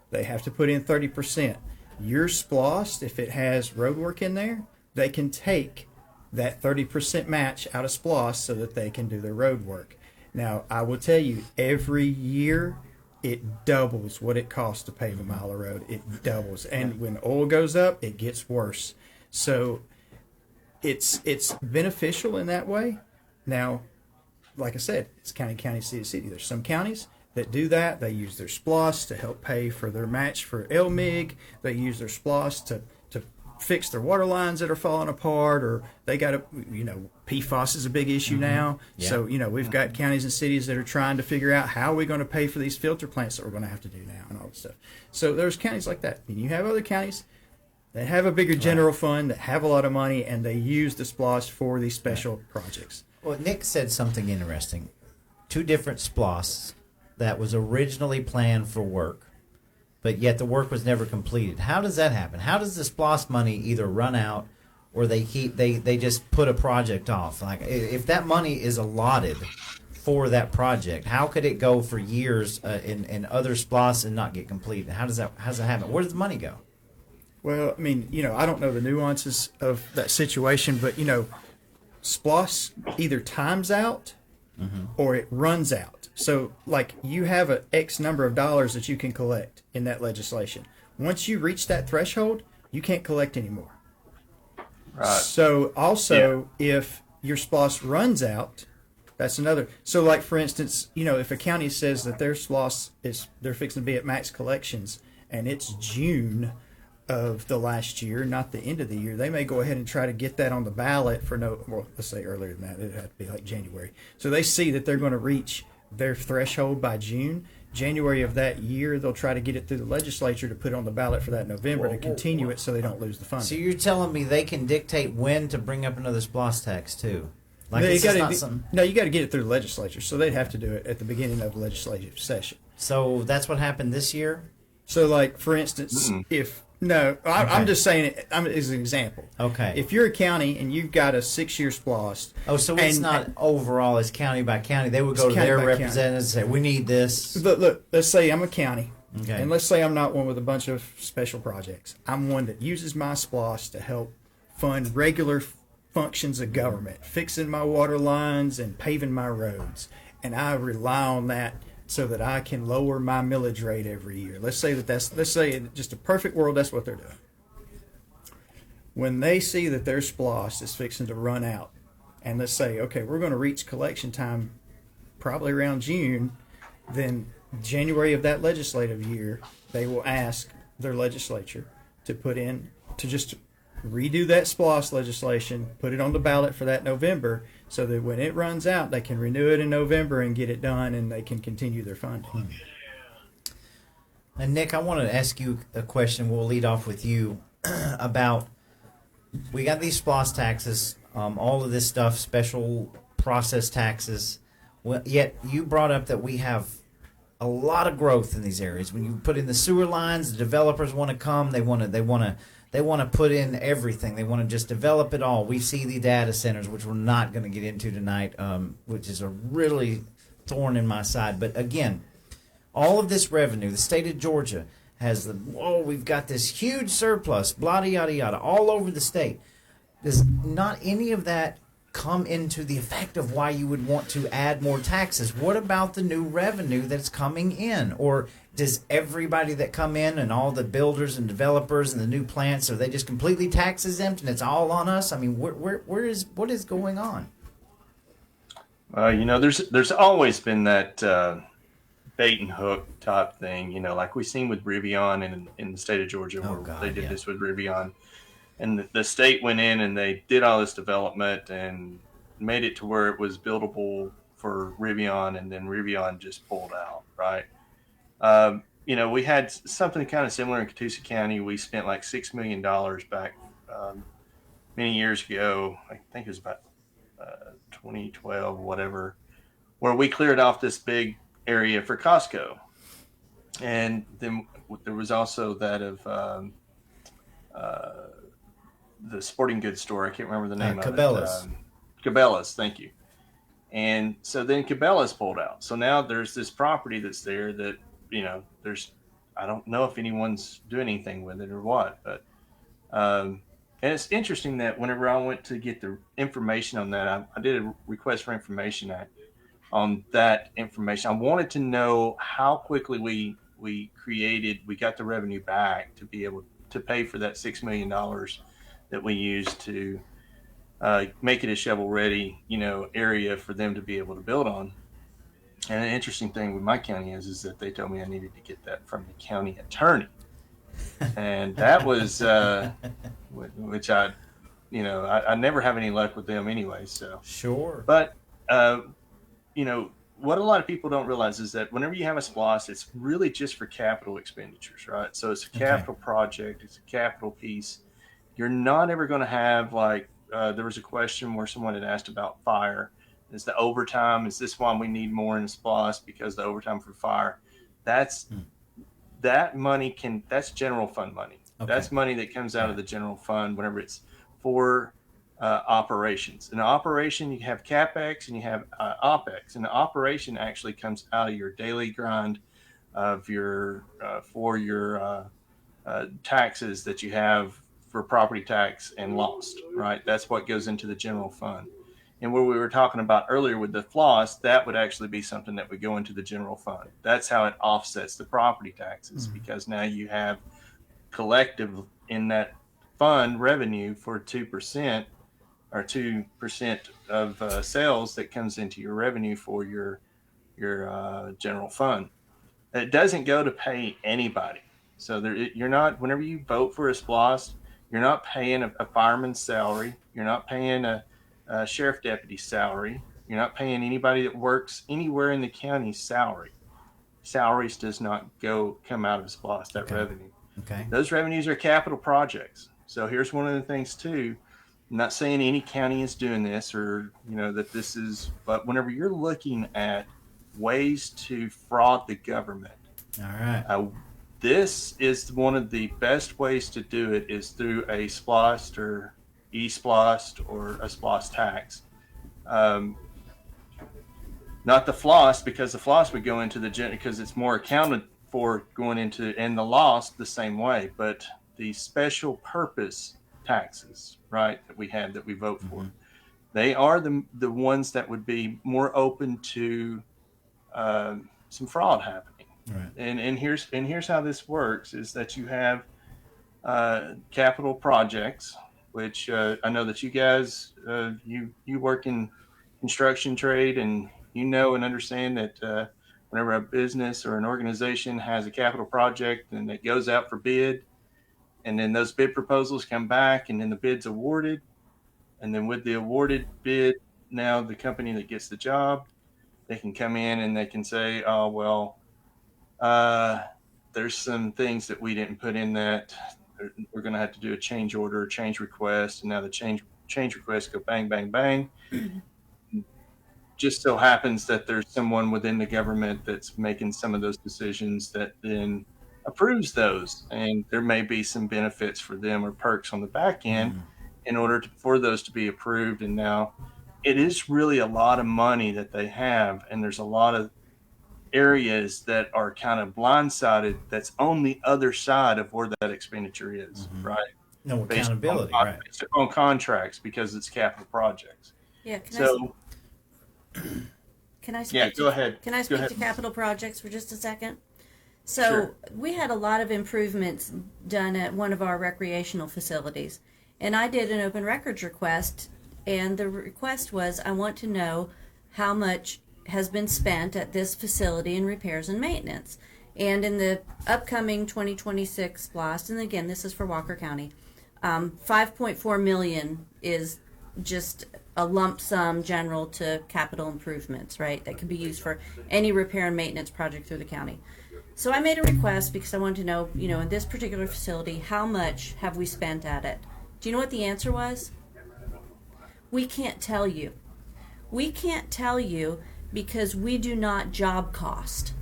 They have to put in 30%. Your SPLOST, if it has road work in there, they can take that 30% match out of SPLOST so that they can do their road work. Now, I will tell you, every year it doubles what it costs to pave a mile of road. It doubles. And when oil goes up, it gets worse. So it's beneficial in that way. Now, like I said, it's county, city to city. There's some counties that do that. They use their SPLOST to help pay for their match for LMIG. They use their SPLOST to fix their water lines that are falling apart, or they got to, PFAS is a big issue now. Yeah. So, we've got counties and cities that are trying to figure out how are we going to pay for these filter plants that we're going to have to do now and all this stuff. So there's counties like that. And you have other counties that have a bigger general fund, that have a lot of money, and they use the SPLOST for these special projects. Well, Nick said something interesting. 2 different SPLOSTs that was originally planned for work, but yet the work was never completed. How does that happen? How does the SPLOST money either run out or they just put a project off? Like, if that money is allotted for that project, how could it go for years in other SPLOSTs and not get completed? How does that happen? Where does the money go? Well, I mean, I don't know the nuances of that situation, but, SPLOST either times out or it runs out. So, like, you have an X number of dollars that you can collect in that legislation. Once you reach that threshold, you can't collect anymore. Right. So, also, if your SPLOST runs out, that's another. So, like, for instance, if a county says that their SPLOST they're fixing to be at max collections, and it's June of the last year, not the end of the year, they may go ahead and try to get that on the ballot for let's say earlier than that. It'd have to be like January. So they see that they're going to reach their threshold by June. January of that year, they'll try to get it through the legislature to put it on the ballot for that November to continue it so they don't lose the funding. So you're telling me they can dictate when to bring up another SPLOST tax too? Like, No, it's you just gotta not something. No, you got to get it through the legislature, so they'd have to do it at the beginning of the legislative session. So that's what happened this year? So, like, for instance, I'm just saying it as an example. Okay. If you're a county and you've got a 6-year SPLOST. Oh, so it's not overall, it's county by county. They would go to county their by county. representatives and say, we need this. Look, let's say I'm a county, Okay. and let's say I'm not one with a bunch of special projects. I'm one that uses my SPLOST to help fund regular functions of government, fixing my water lines and paving my roads. And I rely on that so that I can lower my millage rate every year. Let's say in just a perfect world, that's what they're doing. When they see that their SPLOST is fixing to run out, and let's say, okay, we're going to reach collection time probably around June, then January of that legislative year, they will ask their legislature to just redo that SPLOST legislation, put it on the ballot for that November, so that when it runs out, they can renew it in November and get it done, and they can continue their funding. And Nick, I want to ask you a question. We'll lead off with you about, we got these SPLOST taxes, all of this stuff, special process taxes. Well, yet you brought up that we have a lot of growth in these areas. When you put in the sewer lines, the developers want to come. They want to put in everything. They want to just develop it all. We see the data centers, which we're not going to get into tonight, which is a really thorn in my side. But again, all of this revenue, the state of Georgia has we've got this huge surplus, blah, yada, yada, all over the state. Does not any of that come into the effect of why you would want to add more taxes? What about the new revenue that's coming in? Or does everybody that come in and all the builders and developers and the new plants, are they just completely tax exempt and it's all on us? I mean, what is going on? There's always been that bait and hook type thing, like we've seen with Rivian in the state of Georgia, where they did this with Rivian, and the state went in and they did all this development and made it to where it was buildable for Rivian, and then Rivian just pulled out, right? We had something kind of similar in Catoosa County. We spent like $6 million back many years ago. I think it was about 2012, whatever, where we cleared off this big area for Costco. And then there was also that of the sporting goods store. I can't remember the name of Cabela's. it. Cabela's, thank you. And so then Cabela's pulled out. So now there's this property that's there that, I don't know if anyone's doing anything with it or what, but and it's interesting that whenever I went to get the information on that, I did a request for information on that information. I wanted to know how quickly we got the revenue back to be able to pay for that $6 million that we used to make it a shovel-ready, area for them to be able to build on. And an interesting thing with my county is that they told me I needed to get that from the county attorney, and that was which I never have any luck with them anyway. So sure, but what a lot of people don't realize is that whenever you have a SPLOST, it's really just for capital expenditures, right? So it's a capital project, it's a capital piece. You're not ever going to have there was a question where someone had asked about fire. Is the overtime, is this why we need more in SPLOST because the overtime for fire? That money that's general fund money. Okay. That's money that comes out of the general fund whenever it's for operations. In an operation, you have CapEx and you have OpEx. And the operation actually comes out of your daily grind of your for your taxes that you have for property tax and lost, right? That's what goes into the general fund. And what we were talking about earlier with the FLOST, that would actually be something that would go into the general fund. That's how it offsets the property taxes, because now you have collective in that fund revenue for 2% or 2% of sales that comes into your revenue for your general fund. It doesn't go to pay anybody. So you're not, whenever you vote for a SPLOST, you're not paying a fireman's salary. You're not paying a sheriff deputy's salary. You're not paying anybody that works anywhere in the county's salary. Salaries does not come out of SPLOST, that revenue. Okay. Those revenues are capital projects. So here's one of the things too. I'm not saying any county is doing this or, that this is, but whenever you're looking at ways to fraud the government. All right. This is one of the best ways to do it is through a SPLOST or ESPLOST or a SPLOST tax. Not the FLOST, because the FLOST would go into because it's more accounted for going into, and the loss the same way, but the special purpose taxes, right, that we vote for, they are the ones that would be more open to some fraud happening. Right. And here's how this works is that you have capital projects, which I know that you guys you work in construction trade, and and understand that whenever a business or an organization has a capital project and it goes out for bid, and then those bid proposals come back, and then the bid's awarded, and then with the awarded bid, now the company that gets the job, they can come in and they can say, oh well, there's some things that we didn't put in that we're going to have to do a change order, a change request, and now the change requests go bang, bang, bang. Just so happens that there's someone within the government that's making some of those decisions that then approves those, and there may be some benefits for them or perks on the back end in order for those to be approved. And now it is really a lot of money that they have, and there's a lot of areas that are kind of blindsided that's on the other side of where that expenditure is, right? No accountability, right? Based on contracts, because it's capital projects. Yeah. Can I speak go ahead. Can I speak to capital projects for just a second? So Sure. we had a lot of improvements done at one of our recreational facilities. And I did an open records request. And the request was, I want to know how much has been spent at this facility in repairs and maintenance. And in the upcoming 2026 SPLOST, and again, this is for Walker County, 5.4 million is just a lump sum general to capital improvements, right? That can be used for any repair and maintenance project through the county. So I made a request because I wanted to know, in this particular facility, how much have we spent at it? Do you know what the answer was? We can't tell you. We can't tell you because we do not job cost.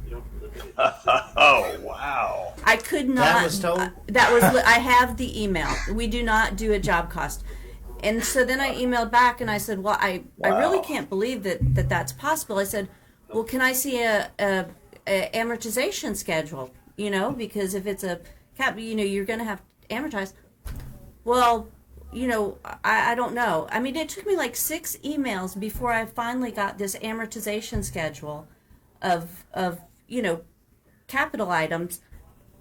Oh, wow. I could not. That was told? I have the email. We do not do a job cost. And so then I emailed back and I said, well, I really can't believe that that's possible. I said, well, can I see a amortization schedule? Because if it's a cap, you're going to have to amortize. Well, I don't know. I mean, it took me like 6 emails before I finally got this amortization schedule of capital items.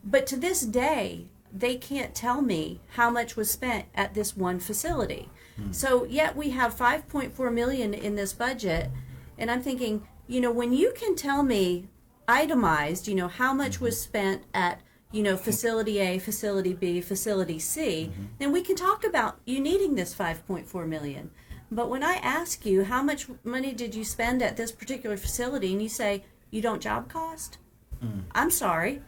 But to this day, they can't tell me how much was spent at this one facility. So yet we have 5.4 million in this budget, and I'm thinking, when you can tell me itemized, how much was spent at facility A, facility B, facility C, then we can talk about you needing this 5.4 million. But when I ask you how much money did you spend at this particular facility, and you say you don't job cost, I'm sorry.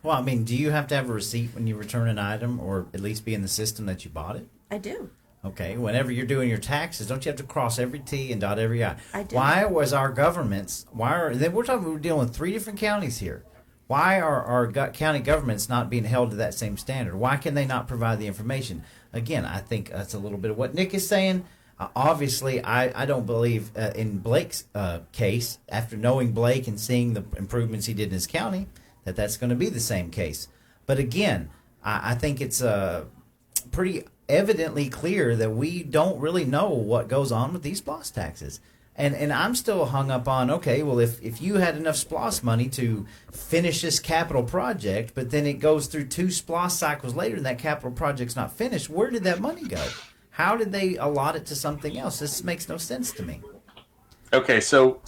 Well, I mean, do you have to have a receipt when you return an item, or at least be in the system that you bought it? I do. Okay, whenever you're doing your taxes, don't you have to cross every T and dot every I? I do. Why was our governments, we're dealing with 3 different counties here. Why are our county governments not being held to that same standard? Why can they not provide the information? Again, I think that's a little bit of what Nick is saying. Obviously, I don't believe in Blake's case, after knowing Blake and seeing the improvements he did in his county, that's going to be the same case. But again, I think it's pretty evidently clear that we don't really know what goes on with these SPLOST taxes. And I'm still hung up on, okay, well, if you had enough SPLOST money to finish this capital project, but then it goes through 2 SPLOST cycles later and that capital project's not finished, where did that money go? How did they allot it to something else? This makes no sense to me. Okay, so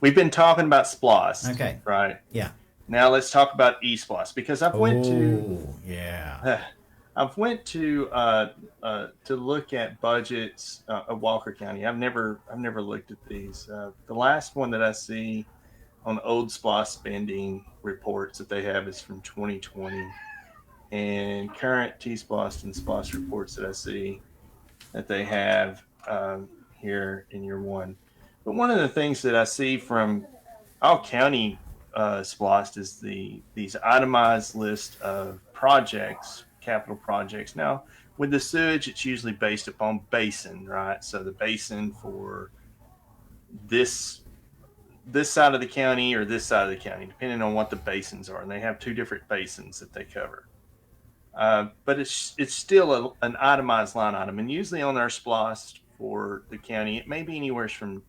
we've been talking about SPLOST. Okay. Right? Yeah. Now let's talk about ESPLOST, because I've went to look at budgets of Walker County. I've never looked at these. The last one that I see on old SPLOST spending reports that they have is from 2020, and current T-SPLOST and SPLOST reports that I see that they have here in year one. But one of the things that I see from all county SPLOST is these itemized list of projects, capital projects. Now, with the sewage, it's usually based upon basin, right? So the basin for this side of the county or this side of the county, depending on what the basins are. And they have 2 different basins that they cover. But it's still an itemized line item. And usually on our SPLOST for the county, it may be anywhere from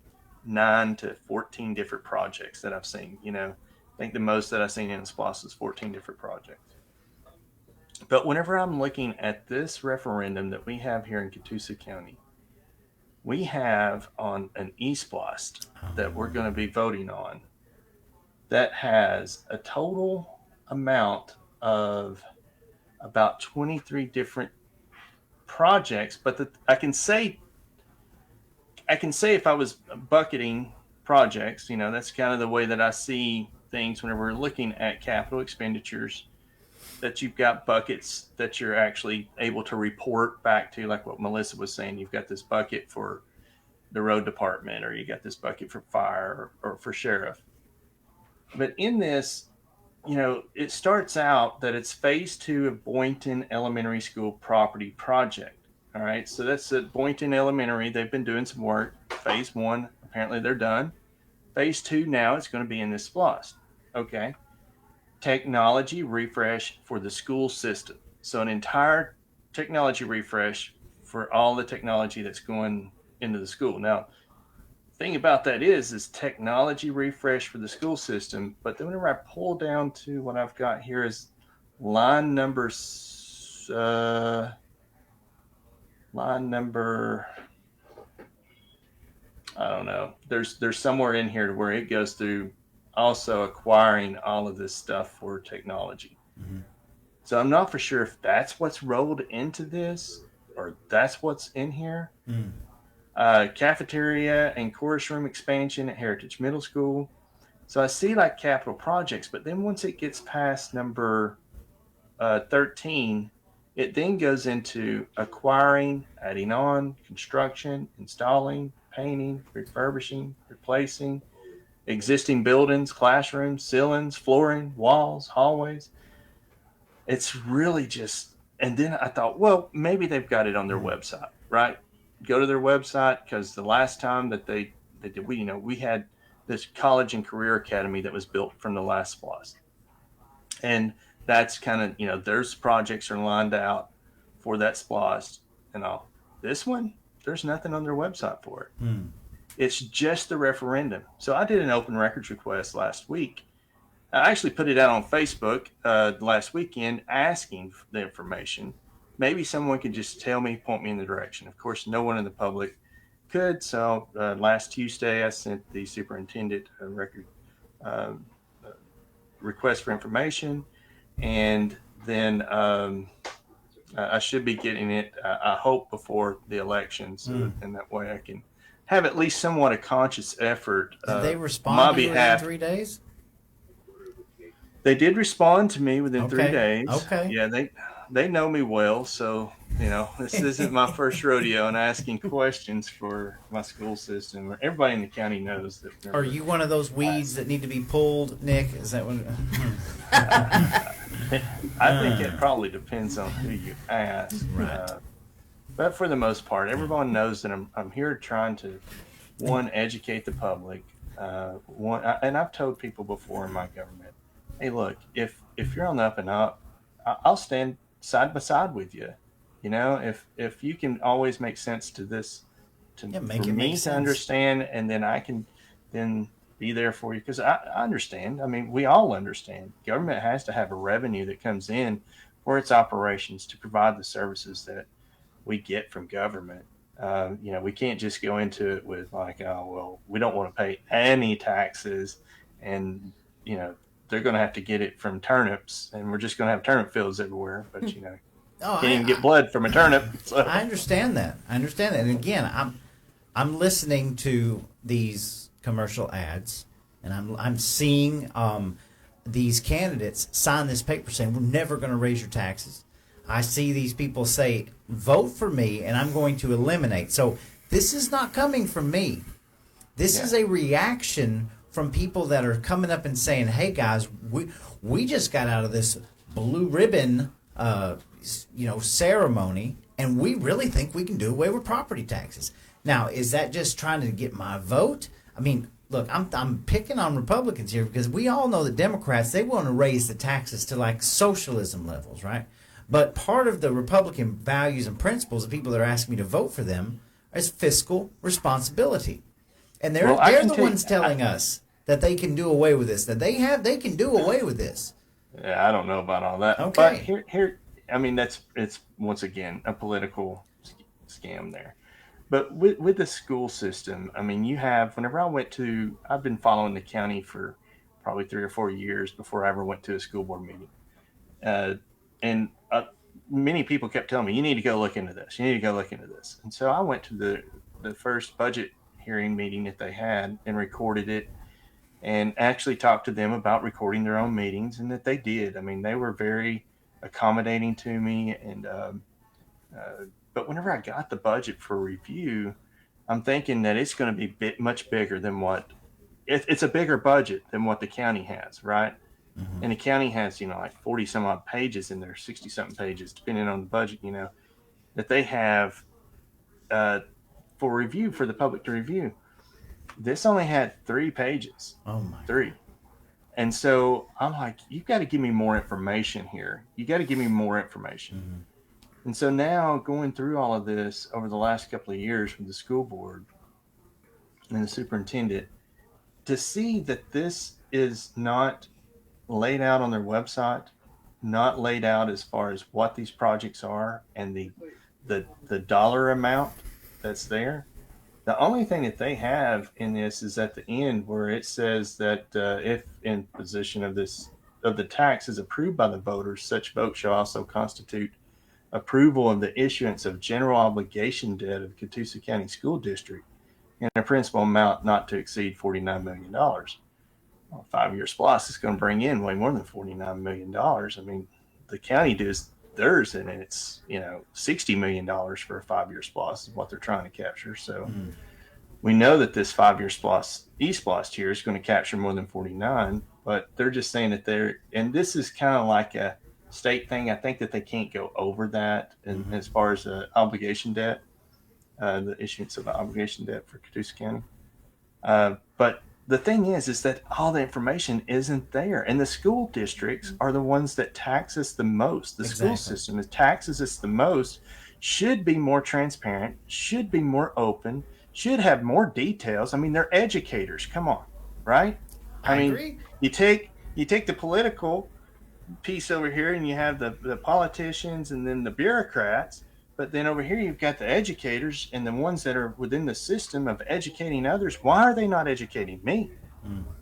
9 to 14 different projects that I've seen. I think the most that I've seen in SPLOST is 14 different projects. But whenever I'm looking at this referendum that we have here in Catoosa County, we have on an ESPLOST that we're going to be voting on that has a total amount of about 23 different projects. But I can say if I was bucketing projects, that's kind of the way that I see things whenever we're looking at capital expenditures, that you've got buckets that you're actually able to report back to, like what Melissa was saying. You've got this bucket for the road department, or you got this bucket for fire or for sheriff. But in this, it starts out that it's phase 2 of Boynton Elementary School property project. All right, so that's at Boynton Elementary. They've been doing some work. Phase 1, apparently they're done. Phase 2 now is going to be in this SPLOST. Okay. Technology refresh for the school system. So an entire technology refresh for all the technology that's going into the school. Now, thing about that is technology refresh for the school system. But then whenever I pull down to what I've got here is line number, I don't know. There's somewhere in here where it goes through also acquiring all of this stuff for technology. Mm-hmm. So I'm not for sure if that's what's rolled into this or that's what's in here. Mm. Cafeteria and chorus room expansion at Heritage Middle School. So I see like capital projects, but then once it gets past number 13, it then goes into acquiring, adding on, construction, installing, painting, refurbishing, replacing, existing buildings, classrooms, ceilings, flooring, walls, hallways. It's really just, and then I thought, well, maybe they've got it on their website, right? Go to their website, because the last time that they did, we had this college and career academy that was built from the last SPLOST. And that's kind of, there's projects are lined out for that SPLOST and all. This one, there's nothing on their website for it. Mm. It's just the referendum. So I did an open records request last week. I actually put it out on Facebook last weekend asking for the information. Maybe someone could just tell me, point me in the direction. Of course, no one in the public could. So last Tuesday, I sent the superintendent a record request for information. And then I should be getting it, I hope, before the election. So and that way I can have at least somewhat a conscious effort. Did they respond my to you behalf. in 3 days? They did respond to me within 3 days. Okay. Yeah, they know me well, so this isn't my first rodeo in asking questions for my school system. Everybody in the county knows that. Are you one of those weeds that need to be pulled, Nick? Is that what? I think it probably depends on who you ask. Right. But for the most part, everyone knows that I'm here trying to, one, educate the public. And I've told people before in my government, hey, look, if you're on the up and up, I'll stand side by side with you. If you can always make sense to this, for me to understand, and then I can then be there for you, because I understand. I mean, we all understand. Government has to have a revenue that comes in for its operations to provide the services that we get from government. We can't just go into it with like, oh, well, we don't want to pay any taxes, and they're going to have to get it from turnips, and we're just going to have turnip fields everywhere. But can't even get blood from a turnip. So. I understand that. And again, I'm listening to these commercial ads, and I'm seeing these candidates sign this paper saying we're never going to raise your taxes. I see these people say, vote for me, and I'm going to eliminate. So this is not coming from me. This is a reaction from people that are coming up and saying, hey, guys, we just got out of this blue ribbon ceremony, and we really think we can do away with property taxes. Now, is that just trying to get my vote? I mean, look, I'm picking on Republicans here because we all know that Democrats, they want to raise the taxes to like socialism levels, right? But part of the Republican values and principles of people that are asking me to vote for them is fiscal responsibility. And they're the ones telling us that they can do away with this, that they can do away with this. Yeah, I don't know about all that. Okay. But here, I mean, it's once again a political scam there. But with the school system, I mean, whenever I've been following the county for probably 3 or 4 years before I ever went to a school board meeting. And many people kept telling me, you need to go look into this. You need to go look into this. And so I went to the first budget hearing meeting that they had and recorded it, and actually talked to them about recording their own meetings, and that they did. I mean, they were very accommodating to me. And but whenever I got the budget for review, I'm thinking that it's going to be much bigger than it's a bigger budget than what the county has, right? Mm-hmm. And the county has, like 40 some odd pages in there, 60 something pages, depending on the budget, that they have for review, for the public to review. This only had 3 pages. Oh my. 3. And so I'm like, you've got to give me more information here. You got to give me more information. Mm-hmm. And so now going through all of this over the last couple of years with the school board, and the superintendent to see that this is not laid out on their website, not laid out as far as what these projects are and the dollar amount that's there. The only thing that they have in this is at the end where it says that if in position of the tax is approved by the voters, such vote shall also constitute approval of the issuance of general obligation debt of the Catoosa County School District in a principal amount not to exceed $49 million. Well, 5-year SPLOST is going to bring in way more than $49 million. I mean, the county does theirs, and it's $60 million for a 5-year SPLOST is what they're trying to capture. So we know that this 5-year SPLOST, ESPLOST here is going to capture more than 49, but they're just saying that and this is kind of like a state thing. I think that they can't go over that, and as far as the obligation debt, the issuance of the obligation debt for Catoosa County. But the thing is that all the information isn't there, and the school districts are the ones that tax us the most. The school system that taxes us the most should be more transparent, should be more open, should have more details. I mean, they're educators. Come on, right? I mean, agree. You take the political piece over here, and you have the politicians and then the bureaucrats. But then over here, you've got the educators and the ones that are within the system of educating others. Why are they not educating me?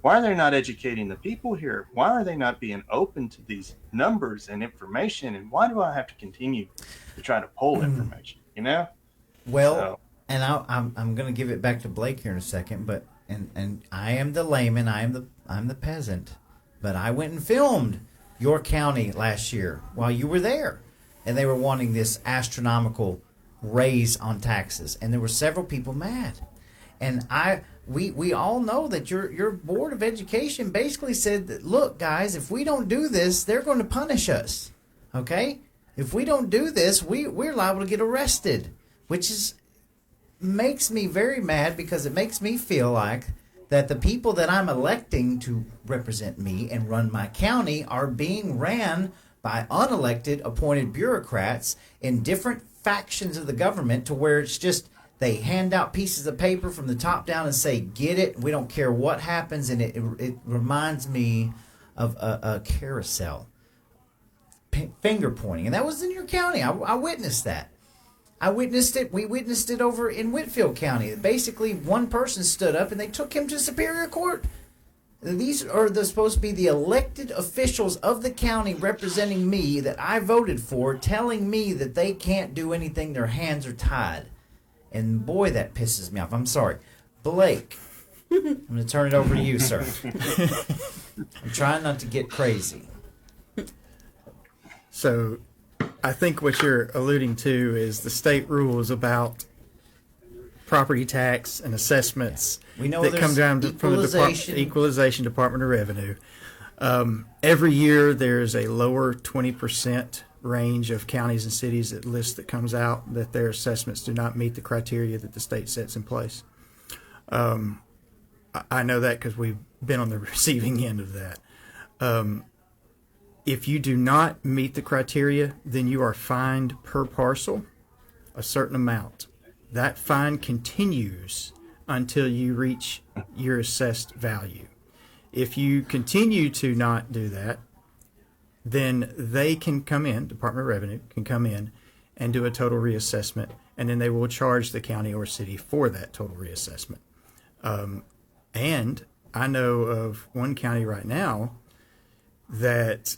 Why are they not educating the people here? Why are they not being open to these numbers and information? And why do I have to continue to try to pull information? Well, So, and I'm going to give it back to Blake here in a second, but and I am the layman, I'm the peasant, but I went and filmed your county last year while you were there. And they were wanting this astronomical raise on taxes, and there were several people mad. And we all know that your board of education basically said that, look, guys, if we don't do this, they're going to punish us. Okay, if we don't do this, we're liable to get arrested, which makes me very mad because it makes me feel like that the people that I'm electing to represent me and run my county are being ran by unelected appointed bureaucrats in different factions of the government, to where it's just they hand out pieces of paper from the top down and say, get it, we don't care what happens. And it reminds me of a carousel, finger pointing. And that was in your county. I witnessed that. I witnessed it. We witnessed it over in Whitfield County. Basically, one person stood up and they took him to Superior Court. These are supposed to be the elected officials of the county representing me that I voted for, telling me that they can't do anything, their hands are tied. And boy, that pisses me off. I'm sorry. Blake, I'm going to turn it over to you, sir. I'm trying not to get crazy. So I think what you're alluding to is the state rules about property tax and assessments We know that come down from the Equalization Department of Revenue. Every year there's a lower 20% range of counties and cities that comes out that their assessments do not meet the criteria that the state sets in place. I know that because we've been on the receiving end of that. If you do not meet the criteria, then you are fined per parcel a certain amount. That fine continues until you reach your assessed value. If you continue to not do that, then they can come in, Department of Revenue can come in and do a total reassessment, and then they will charge the county or city for that total reassessment. And I know of one county right now that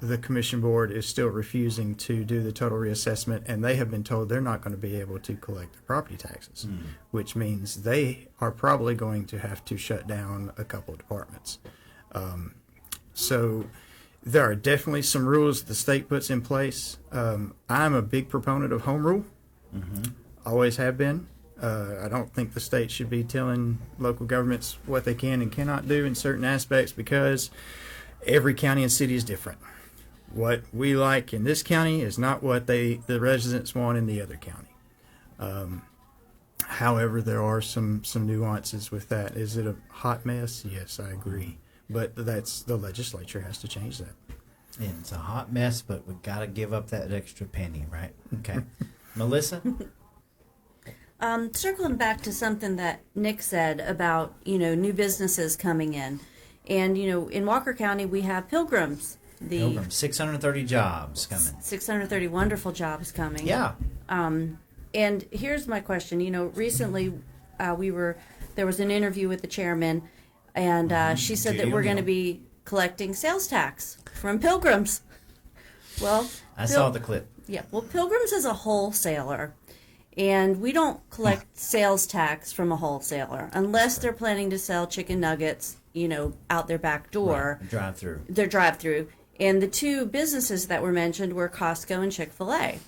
the commission board is still refusing to do the total reassessment, and they have been told they're not going to be able to collect their property taxes, which means they are probably going to have to shut down a couple of departments. So there are definitely some rules the state puts in place. I'm a big proponent of home rule, always have been. I don't think the state should be telling local governments what they can and cannot do in certain aspects, because every county and city is different. What we like in this county is not what the residents want in the other county. However, there are some nuances with that. Is it a hot mess? Yes, I agree. But the legislature has to change that. Yeah, it's a hot mess, but we've got to give up that extra penny, right? Okay. Melissa? Circling back to something that Nick said about, new businesses coming in. And, in Walker County, we have Pilgrims. Pilgrim, 630 jobs coming. 630 wonderful jobs coming. Yeah. And here's my question. Recently there was an interview with the chairman, and she said that we're going to be collecting sales tax from Pilgrims. Well, I saw the clip. Yeah. Well, Pilgrims is a wholesaler. And we don't collect sales tax from a wholesaler unless they're planning to sell chicken nuggets, out their back door. Right. Drive-through. Their drive-through. And the two businesses that were mentioned were Costco and Chick-fil-A.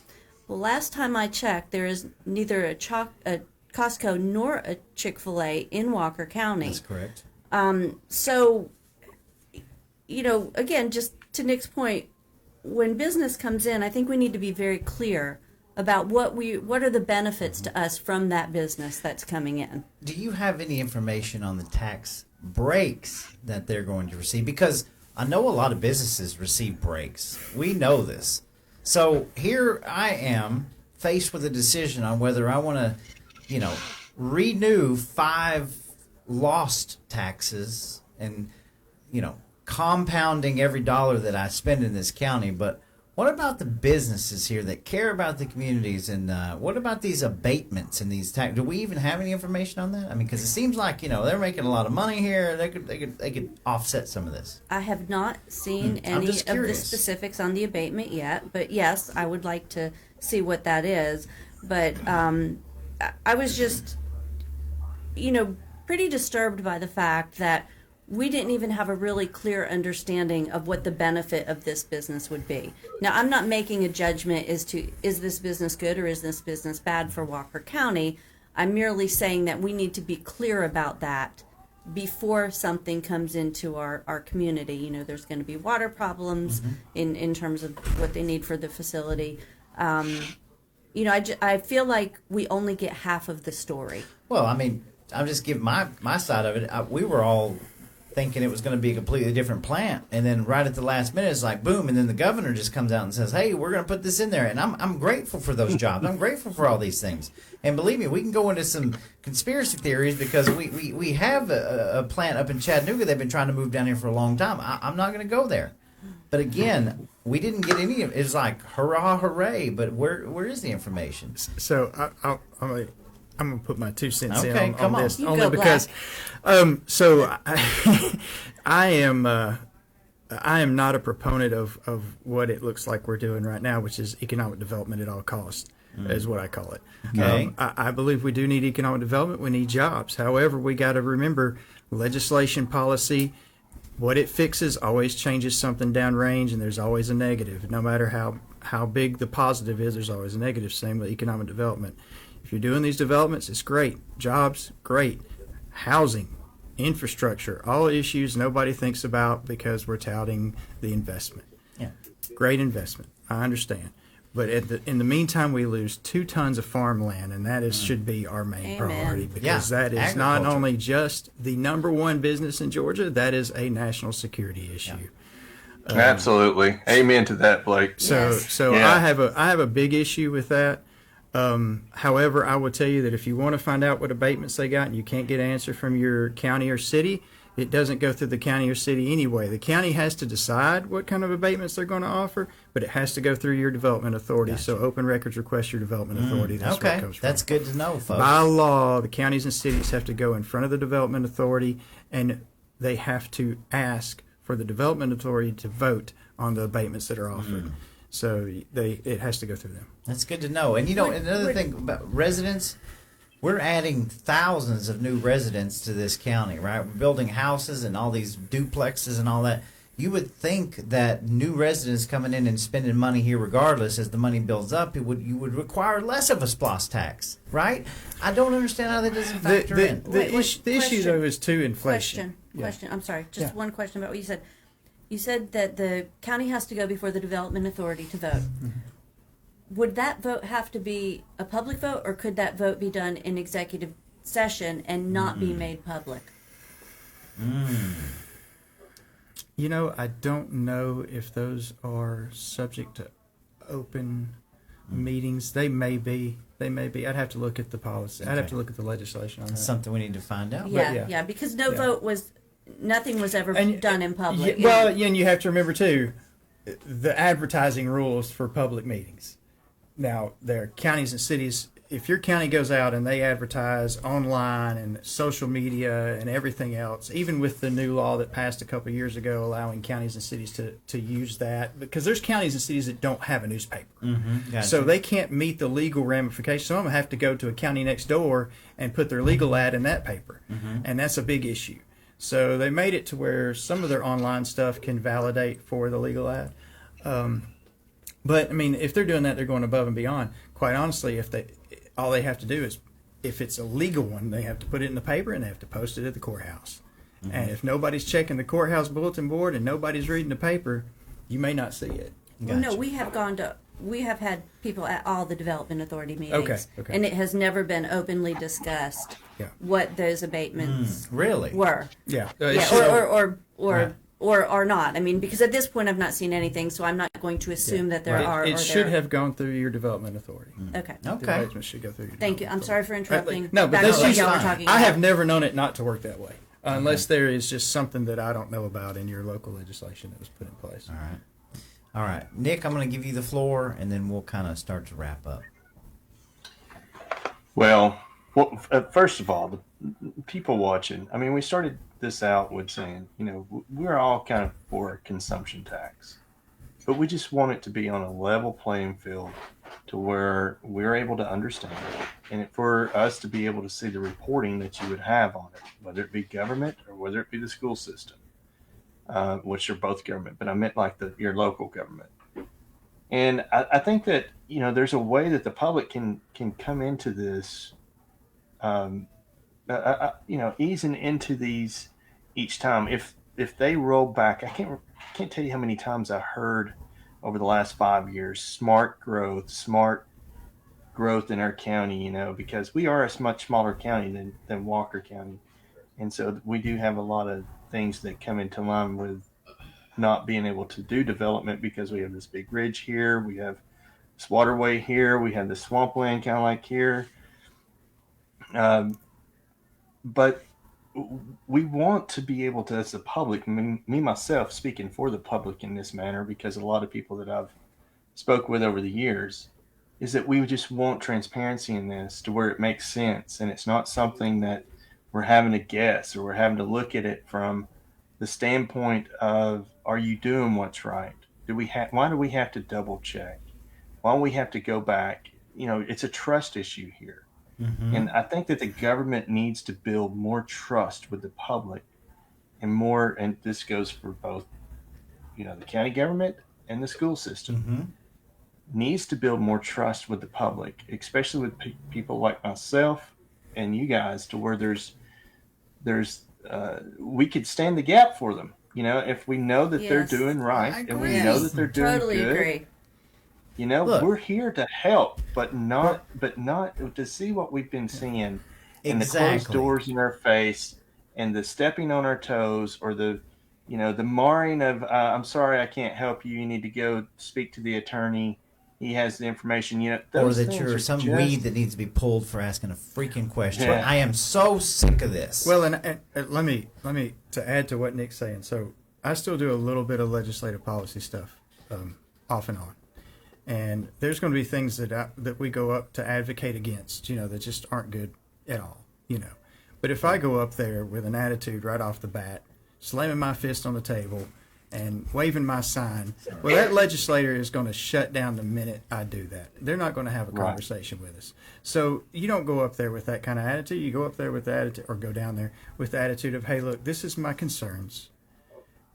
Well, last time I checked, there is neither a Costco nor a Chick-fil-A in Walker County. That's correct. So, again, just to Nick's point, when business comes in, I think we need to be very clear about what are the benefits to us from that business that's coming in. Do you have any information on the tax breaks that they're going to receive? Because I know a lot of businesses receive breaks. We know this. So here I am faced with a decision on whether I want to, renew 5 lost taxes and, compounding every dollar that I spend in this county. But what about the businesses here that care about the communities, and what about these abatements and these tax? Do we even have any information on that? I mean, because it seems like they're making a lot of money here. They could offset some of this. I have not seen any of the specifics on the abatement yet, but yes, I would like to see what that is. But I was just, pretty disturbed by the fact that we didn't even have a really clear understanding of what the benefit of this business would be. Now, I'm not making a judgment as to is this business good or is this business bad for Walker County. I'm merely saying that we need to be clear about that before something comes into our community. There's going to be water problems in terms of what they need for the facility. I feel like we only get half of the story. Well, I mean, I'm just giving my side of it. We were all thinking it was going to be a completely different plant, and then right at the last minute it's like boom, and then the governor just comes out and says, hey, we're going to put this in there. And I'm grateful for those jobs. I'm grateful for all these things, and believe me, we can go into some conspiracy theories because we have a plant up in Chattanooga they've been trying to move down here for a long time. I'm not going to go there, but again, we didn't get any of it. It's like hurrah, hooray, but where is the information? So I'm going to put my 2 cents in on this, You only go, because I am not a proponent of what it looks like we're doing right now, which is economic development at all costs, is what I call it. Okay. I believe we do need economic development. We need jobs. However, we got to remember legislation, policy, what it fixes always changes something downrange, and there's always a negative. No matter how big the positive is, there's always a negative. Same with economic development. If you're doing these developments, it's great. Jobs, great. Housing, infrastructure, all issues nobody thinks about because we're touting the investment. Yeah. Great investment. I understand. But in the meantime, we lose 2 tons of farmland, and that should be our main priority, because that is not only just the #1 business in Georgia, that is a national security issue. Yeah. Absolutely. Amen to that, Blake. So Yeah. I have a big issue with that. However, I will tell you that if you want to find out what abatements they got and you can't get an answer from your county or city, it doesn't go through the county or city anyway. The county has to decide what kind of abatements they're going to offer, but it has to go through your development authority. Gotcha. So open records request your development authority. That's where it comes from. That's good to know, folks. By law, the counties and cities have to go in front of the development authority, and they have to ask for the development authority to vote on the abatements that are offered. So it has to go through them. That's good to know. And another thing about residents, we're adding thousands of new residents to this county, right? We're building houses and all these duplexes and all that. You would think that new residents coming in and spending money here regardless, as the money builds up, you would require less of a SPLOST tax, right? I don't understand how that doesn't factor in. The issue, though, is too inflation. Question. I'm sorry. Just one question about what you said. You said that the county has to go before the development authority to vote. Would that vote have to be a public vote, or could that vote be done in executive session and not be made public? I don't know if those are subject to open meetings. They may be. I'd have to look at the policy. I'd have to look at the legislation on that. Something we need to find out. Yeah, because nothing was ever done in public. And you have to remember too, the advertising rules for public meetings. Now, there are counties and cities. If your county goes out and they advertise online and social media and everything else, even with the new law that passed a couple of years ago allowing counties and cities to use that, because there's counties and cities that don't have a newspaper. Gotcha. So they can't meet the legal ramifications. Some of them have to go to a county next door and put their legal ad in that paper. And that's a big issue. So they made it to where some of their online stuff can validate for the legal ad. But, I mean, if they're doing that, they're going above and beyond. Quite honestly, all they have to do is, if it's a legal one, they have to put it in the paper and they have to post it at the courthouse. And if nobody's checking the courthouse bulletin board and nobody's reading the paper, you may not see it. Well, no, we have had people at all the Development Authority meetings. Okay. And it has never been openly discussed what those abatements Really? were. Yeah. Or not. I mean, because at this point I've not seen anything, so I'm not going to assume that there are. It should have gone through your Development Authority. Okay. The abatement should go through your Thank you. I'm sorry for interrupting. No, but Back that's to what just y'all were fine. talking I about. have never known it not to work that way, unless there is just something that I don't know about in your local legislation that was put in place. All right. Nick, I'm going to give you the floor, and then we'll kind of start to wrap up. Well, first of all, the people watching, I mean, we started this out with saying, we're all kind of for a consumption tax, but we just want it to be on a level playing field to where we're able to understand it, and for us to be able to see the reporting that you would have on it, whether it be government or whether it be the school system, which are both government, but I meant like your local government. And I think that, there's a way that the public can come into this, easing into these each time. If they roll back, I can't tell you how many times I heard over the last 5 years, smart growth in our county, because we are a much smaller county than Walker County. And so we do have a lot of things that come into line with not being able to do development because we have this big ridge here, we have this waterway here, we have the swampland kind of like here. But we want to be able to, as the public, me myself speaking for the public in this manner, because a lot of people that I've spoke with over the years, is that we just want transparency in this to where it makes sense. And it's not something that we're having to guess or we're having to look at it from the standpoint of, are you doing what's right? Why do we have to double check? Why do we have to go back? It's a trust issue here. And I think that the government needs to build more trust with the public and this goes for both, the county government and the school system, needs to build more trust with the public, especially with people like myself and you guys, to where we could stand the gap for them. If we know that they're doing right and we know that they're doing totally good. Agree. Look, we're here to help, but not to see what we've been seeing and the closed doors in our face and the stepping on our toes, or the marring of, I'm sorry, I can't help you. You need to go speak to the attorney. He has the information. Or that you're some weed that needs to be pulled for asking a freaking question. Yeah. I am so sick of this. Well, and let me to add to what Nick's saying. So I still do a little bit of legislative policy stuff, off and on. And there's going to be things that we go up to advocate against, that just aren't good at all, But if I go up there with an attitude right off the bat, slamming my fist on the table and waving my sign, well, that legislator is going to shut down the minute I do that. They're not going to have a conversation with us. So you don't go up there with that kind of attitude. You go up there with the attitude, or go down there with the attitude of, hey, look, this is my concerns.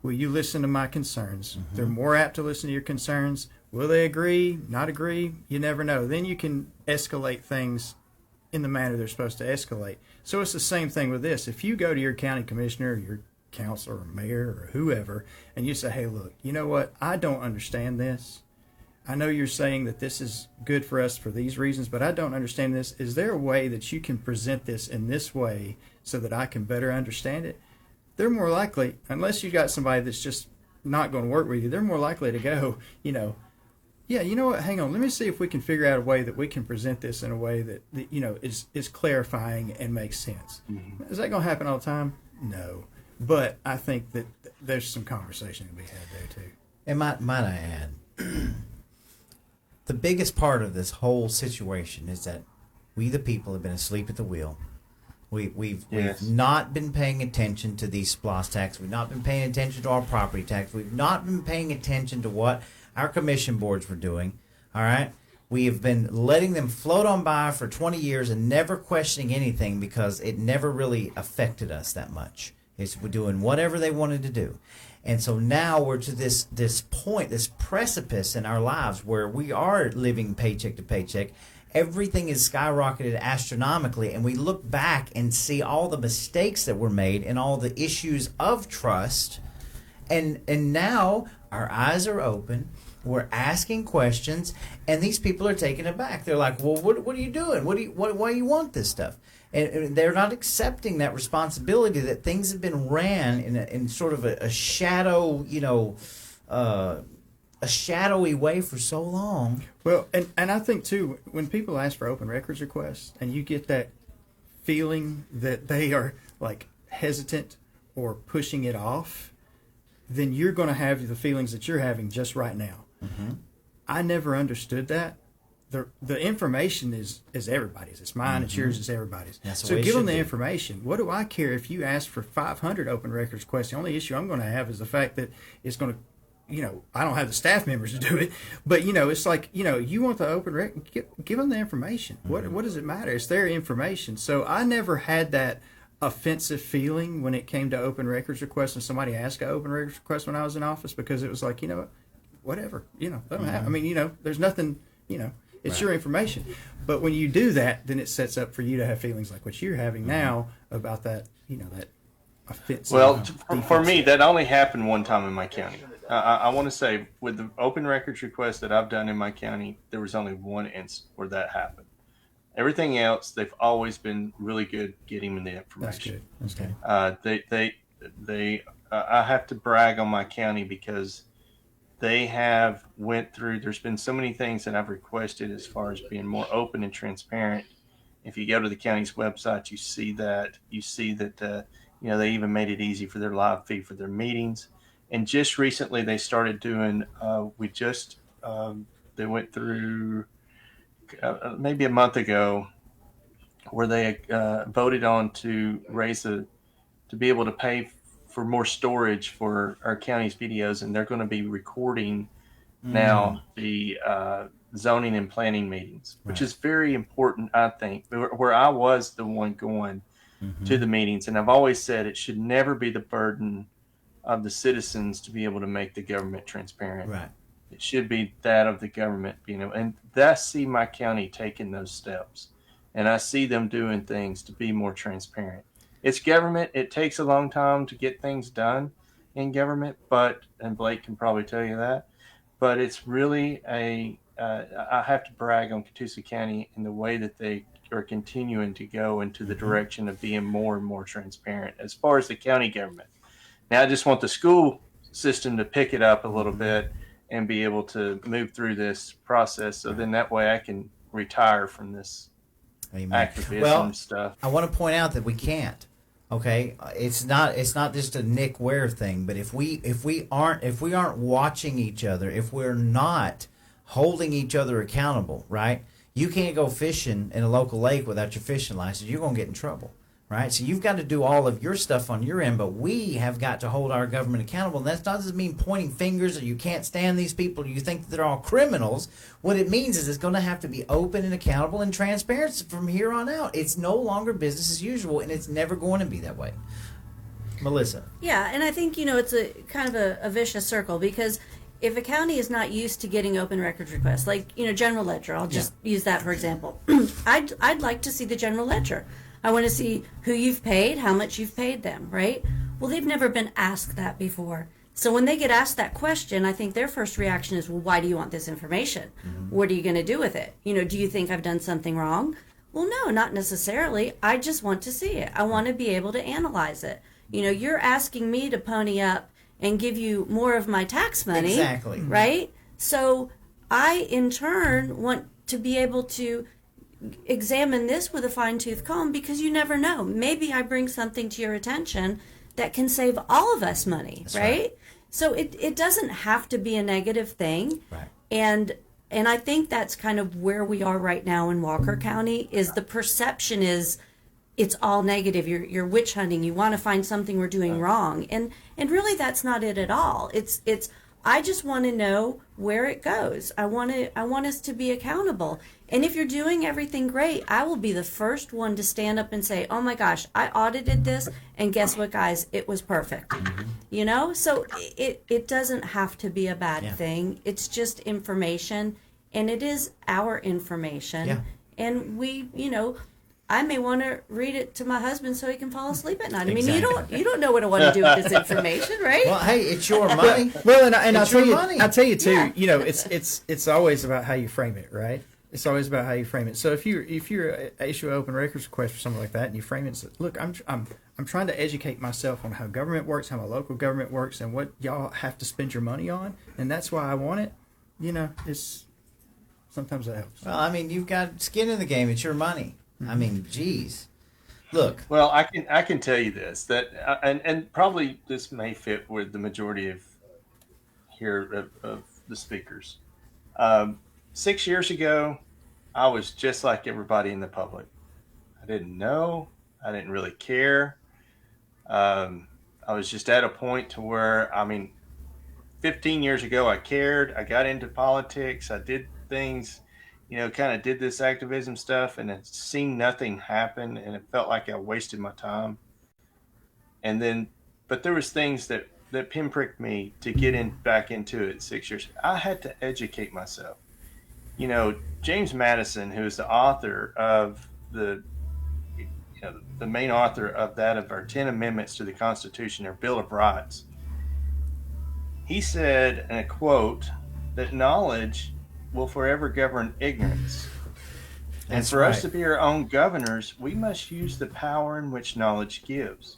Will you listen to my concerns? They're more apt to listen to your concerns. Will they agree? Not agree? You never know. Then you can escalate things in the manner they're supposed to escalate. So it's the same thing with this. If you go to your county commissioner or your councilor or mayor or whoever, and you say, hey, look, you know what? I don't understand this. I know you're saying that this is good for us for these reasons, but I don't understand this. Is there a way that you can present this in this way so that I can better understand it? They're more likely, unless you got somebody that's just not going to work with you, they're more likely to go, Yeah, you know what? Hang on. Let me see if we can figure out a way that we can present this in a way that is clarifying and makes sense. Is that going to happen all the time? No. But I think that there's some conversation to be had there, too. And might I add, the biggest part of this whole situation is that we, the people, have been asleep at the wheel. We've not been paying attention to these SPLOST tax. We've not been paying attention to our property tax. We've not been paying attention to what our commission boards were doing. All right? We have been letting them float on by for 20 years and never questioning anything because it never really affected us that much. We're doing whatever they wanted to do. And so now we're to this point, this precipice in our lives where we are living paycheck to paycheck. Everything is skyrocketed astronomically, and we look back and see all the mistakes that were made and all the issues of trust. And now our eyes are open. We're asking questions, and these people are taken aback. They're like, "Well, what are you doing? Why do you want this stuff?" And they're not accepting that responsibility that things have been ran in sort of a shadow, a shadowy way for so long. Well, and I think, too, when people ask for open records requests and you get that feeling that they are, like, hesitant or pushing it off, then you're going to have the feelings that you're having just right now. Mm-hmm. I never understood that. The information is everybody's. It's mine, it's yours, it's everybody's. So give them the information. What do I care if you ask for 500 open records requests? The only issue I'm going to have is the fact that it's going to, I don't have the staff members to do it. But, it's like, you want the open record, give them the information. Mm-hmm. What does it matter? It's their information. So I never had that offensive feeling when it came to open records requests and somebody asked an open records request when I was in office, because it was like, whatever, doesn't happen. I mean, there's nothing, it's your information. But when you do that, then it sets up for you to have feelings like what you're having now about that, that offensive. Well, for me, that only happened one time in my county. I want to say, with the open records request that I've done in my county, there was only one instance where that happened. Everything else, they've always been really good getting me the information. That's good. They I have to brag on my county because they have went through. There's been so many things that I've requested as far as being more open and transparent. If you go to the county's website, you see that they even made it easy for their live feed for their meetings. And just recently, they started doing. They went through maybe a month ago, where they voted on to be able to pay for more storage for our county's videos, and they're going to be recording now the zoning and planning meetings, which is very important, I think. Where I was the one going to the meetings, and I've always said it should never be the burden of the citizens to be able to make the government transparent. Right. It should be that of the government, and I see my county taking those steps, and I see them doing things to be more transparent. It's government. It takes a long time to get things done in government, and Blake can probably tell you that, but it's really I have to brag on Catoosa County in the way that they are continuing to go into the direction of being more and more transparent as far as the county government. Now, I just want the school system to pick it up a little bit and be able to move through this process, so then that way I can retire from this activism stuff. I want to point out that we can't. Okay, it's not just a Nick Ware thing, but if we aren't watching each other, if we're not holding each other accountable, right? You can't go fishing in a local lake without your fishing license. You're going to get in trouble. Right, so you've got to do all of your stuff on your end, but we have got to hold our government accountable. And that doesn't mean pointing fingers or you can't stand these people or you think that they're all criminals. What it means is it's going to have to be open and accountable and transparent from here on out. It's no longer business as usual, and it's never going to be that way. Melissa. Yeah, and I think, it's a kind of a vicious circle, because if a county is not used to getting open records requests, like, general ledger, I'll just use that for example. I'd like to see the general ledger. I want to see who you've paid, how much you've paid them, right? Well, they've never been asked that before. So when they get asked that question, I think their first reaction is, well, why do you want this information? What are you going to do with it? Do you think I've done something wrong? Well, no, not necessarily. I just want to see it. I want to be able to analyze it. You're asking me to pony up and give you more of my tax money. Exactly. Right? So I in turn want to be able to examine this with a fine-tooth comb, because you never know. Maybe I bring something to your attention that can save all of us money, That's right? So it doesn't have to be a negative thing. Right. And I think that's kind of where we are right now in Walker County, is the perception is it's all negative. You're witch hunting. You want to find something we're doing wrong. And really that's not it at all. It's I just want to know where it goes. I want us to be accountable. And if you're doing everything great, I will be the first one to stand up and say, "Oh my gosh, I audited this, and guess what, guys? It was perfect." You know, so it doesn't have to be a bad thing. It's just information, and it is our information. Yeah. And we, I may want to read it to my husband so he can fall asleep at night. I mean, Exactly. you don't know what I want to do with this information, right? Well, hey, it's your money. Well, and I'll It's tell your you, money. I'll tell you too. Yeah. It's always about how you frame it, right? It's always about how you frame it. So if you issue an open records request or something like that, and you frame it, and say, look, I'm trying to educate myself on how government works, how my local government works, and what y'all have to spend your money on, and that's why I want it. It's sometimes that helps. Well, I mean, you've got skin in the game. It's your money. I mean, geez. Look. Well, I can tell you this, that and probably this may fit with the majority of the speakers. 6 years ago, I was just like everybody in the public. I didn't know. I didn't really care. I was just at a point to where, 15 years ago, I cared. I got into politics. I did things, kind of did this activism stuff, and it seen nothing happen, and it felt like I wasted my time. And then, but there was things that pinpricked me to get back into it 6 years. I had to educate myself. James Madison, who is the author of the main author of our 10 amendments to the Constitution, or Bill of Rights, he said in a quote that knowledge will forever govern ignorance. And for us to be our own governors, we must use the power in which knowledge gives.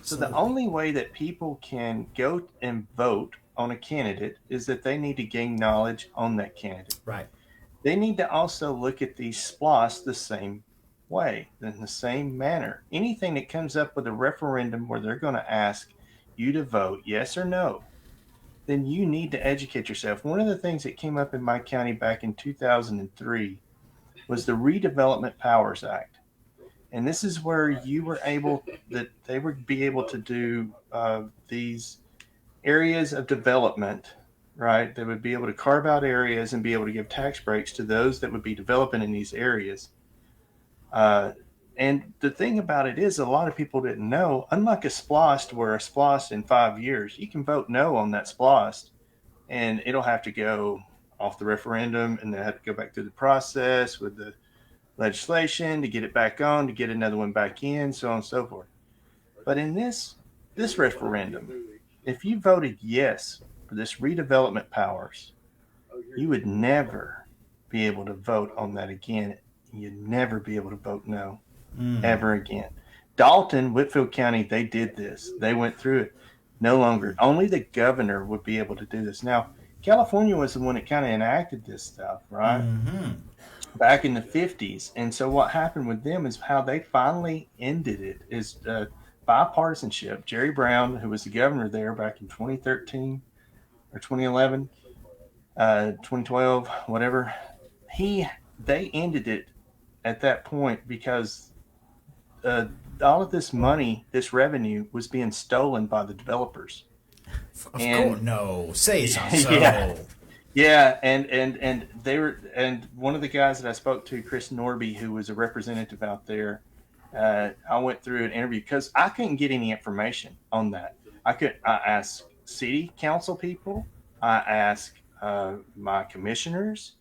So the only way that people can go and vote on a candidate is that they need to gain knowledge on that candidate. Right. They need to also look at these SPLOST the same way, in the same manner. Anything that comes up with a referendum where they're going to ask you to vote yes or no, then you need to educate yourself. One of the things that came up in my county back in 2003 was the Redevelopment Powers Act. And this is where they would be able to do these areas of development, right? They would be able to carve out areas and be able to give tax breaks to those that would be developing in these areas. And the thing about it is, a lot of people didn't know, unlike a SPLOST, where a SPLOST in 5 years, you can vote no on that SPLOST, and it'll have to go off the referendum, and they have to go back through the process with the legislation to get it back on, to get another one back in, so on and so forth. But in this referendum, if you voted yes for this redevelopment powers, you would never be able to vote on that again. You'd never be able to vote no ever again. Dalton, Whitfield County, they did this. They went through it. No longer. Only the governor would be able to do this. Now, California was the one that kind of enacted this stuff, right? Mm-hmm. Back in the 50s. And so what happened with them is how they finally ended it is bipartisanship. Jerry Brown, who was the governor there back in 2013 or 2011, 2012, whatever, they ended it at that point because all of this money, this revenue, was being stolen by the developers. Of course, no. Say it's not so. Yeah, and they were, and one of the guys that I spoke to, Chris Norby, who was a representative out there, I went through an interview because I couldn't get any information on that. I asked city council people, I asked my commissioners,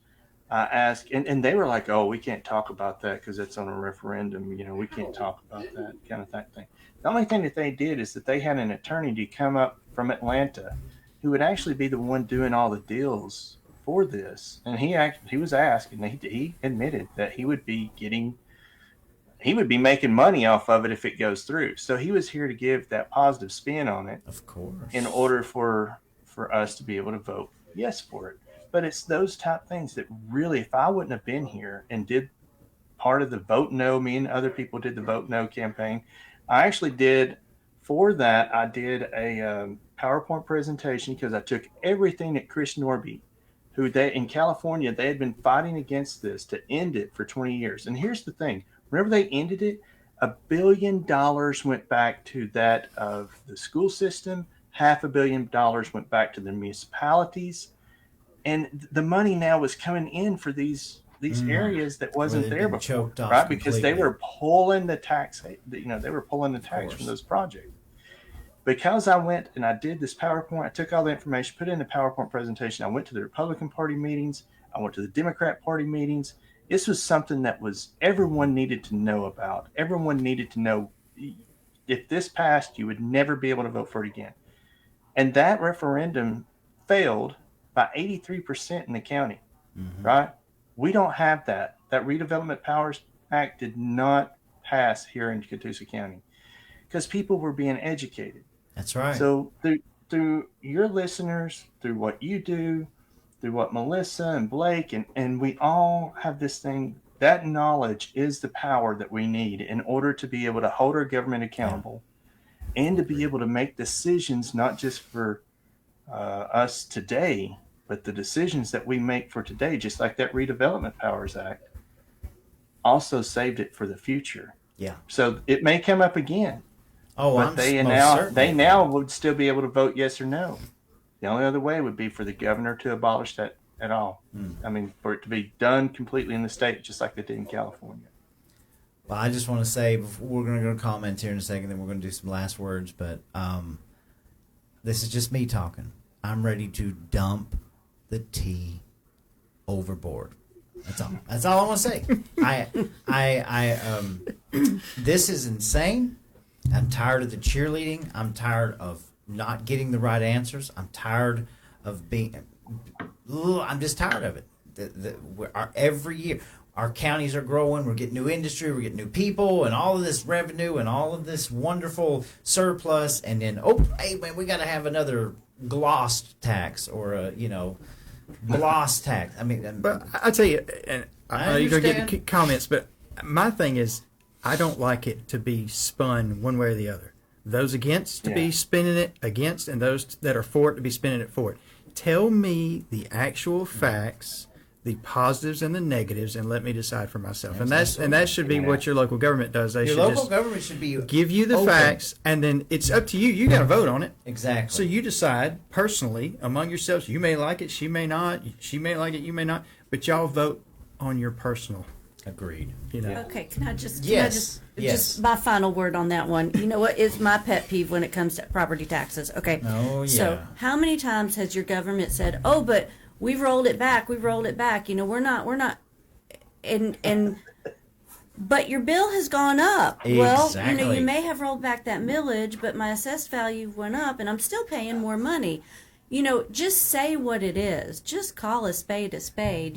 I asked, and they were like, "Oh, we can't talk about that because it's on a referendum. We can't talk about that kind of thing." The only thing that they did is that they had an attorney to come up from Atlanta who would actually be the one doing all the deals for this. And he was asked, and he admitted that he would be making money off of it if it goes through. So he was here to give that positive spin on it. Of course. In order for us to be able to vote yes for it. But it's those type things that really, if I wouldn't have been here and did part of the Vote No, me and other people did the Vote No campaign. I actually did, for that, I did a PowerPoint presentation because I took everything that Chris Norby, who they in California, they had been fighting against this to end it for 20 years. And here's the thing, whenever they ended it, $1 billion went back to that of the school system, $500 million went back to the municipalities. And the money now was coming in for these areas that wasn't there before, right? Because they were pulling the tax, they were pulling the tax from those projects. Because I went and I did this PowerPoint, I took all the information, put it in the PowerPoint presentation. I went to the Republican Party meetings. I went to the Democrat Party meetings. This was something that everyone needed to know about. Everyone needed to know if this passed, you would never be able to vote for it again. And that referendum failed by 83% in the county, right? We don't have that. That Redevelopment Powers Act did not pass here in Catoosa County because people were being educated. That's right. So through your listeners, through what you do, through what Melissa and Blake, and we all have this thing, that knowledge is the power that we need in order to be able to hold our government accountable and to be able to make decisions, not just for us today, but the decisions that we make for today, just like that Redevelopment Powers Act, also saved it for the future. Yeah. So it may come up again. Oh, but they now would still be able to vote yes or no. The only other way would be for the governor to abolish that at all. I mean, for it to be done completely in the state, just like they did in California. Well, I just want to say, we're going to go to comments here in a second, then we're going to do some last words, but this is just me talking. I'm ready to dump the tea overboard. That's all I want to say. This is insane. I'm tired of the cheerleading. I'm tired of not getting the right answers. I'm tired of I'm just tired of it. Every year, our counties are growing. We're getting new industry. We're getting new people, and all of this revenue, and all of this wonderful surplus. And then, hey man, we got to have another GLOST tax or a GLOST tax. I mean, but I tell you, and I know you're going to get the comments, but my thing is, I don't like it to be spun one way or the other. Those against to be spinning it against, and those that are for it to be spinning it for it. Tell me the actual facts, the positives and the negatives, and let me decide for myself. And that should be what your local government does. Your local government should be give you the facts, and then it's up to you. You got to vote on it. Exactly. So you decide personally among yourselves. You may like it, she may not. She may like it, you may not. But y'all vote on your personal. Agreed. Okay, can I just my final word on that one. You know what is my pet peeve when it comes to property taxes? Okay. Oh, yeah. So how many times has your government said, "Oh, but we've rolled it back. We're not." And but your bill has gone up. Exactly. Well, you may have rolled back that millage, but my assessed value went up, and I'm still paying more money. Just say what it is. Just call a spade a spade.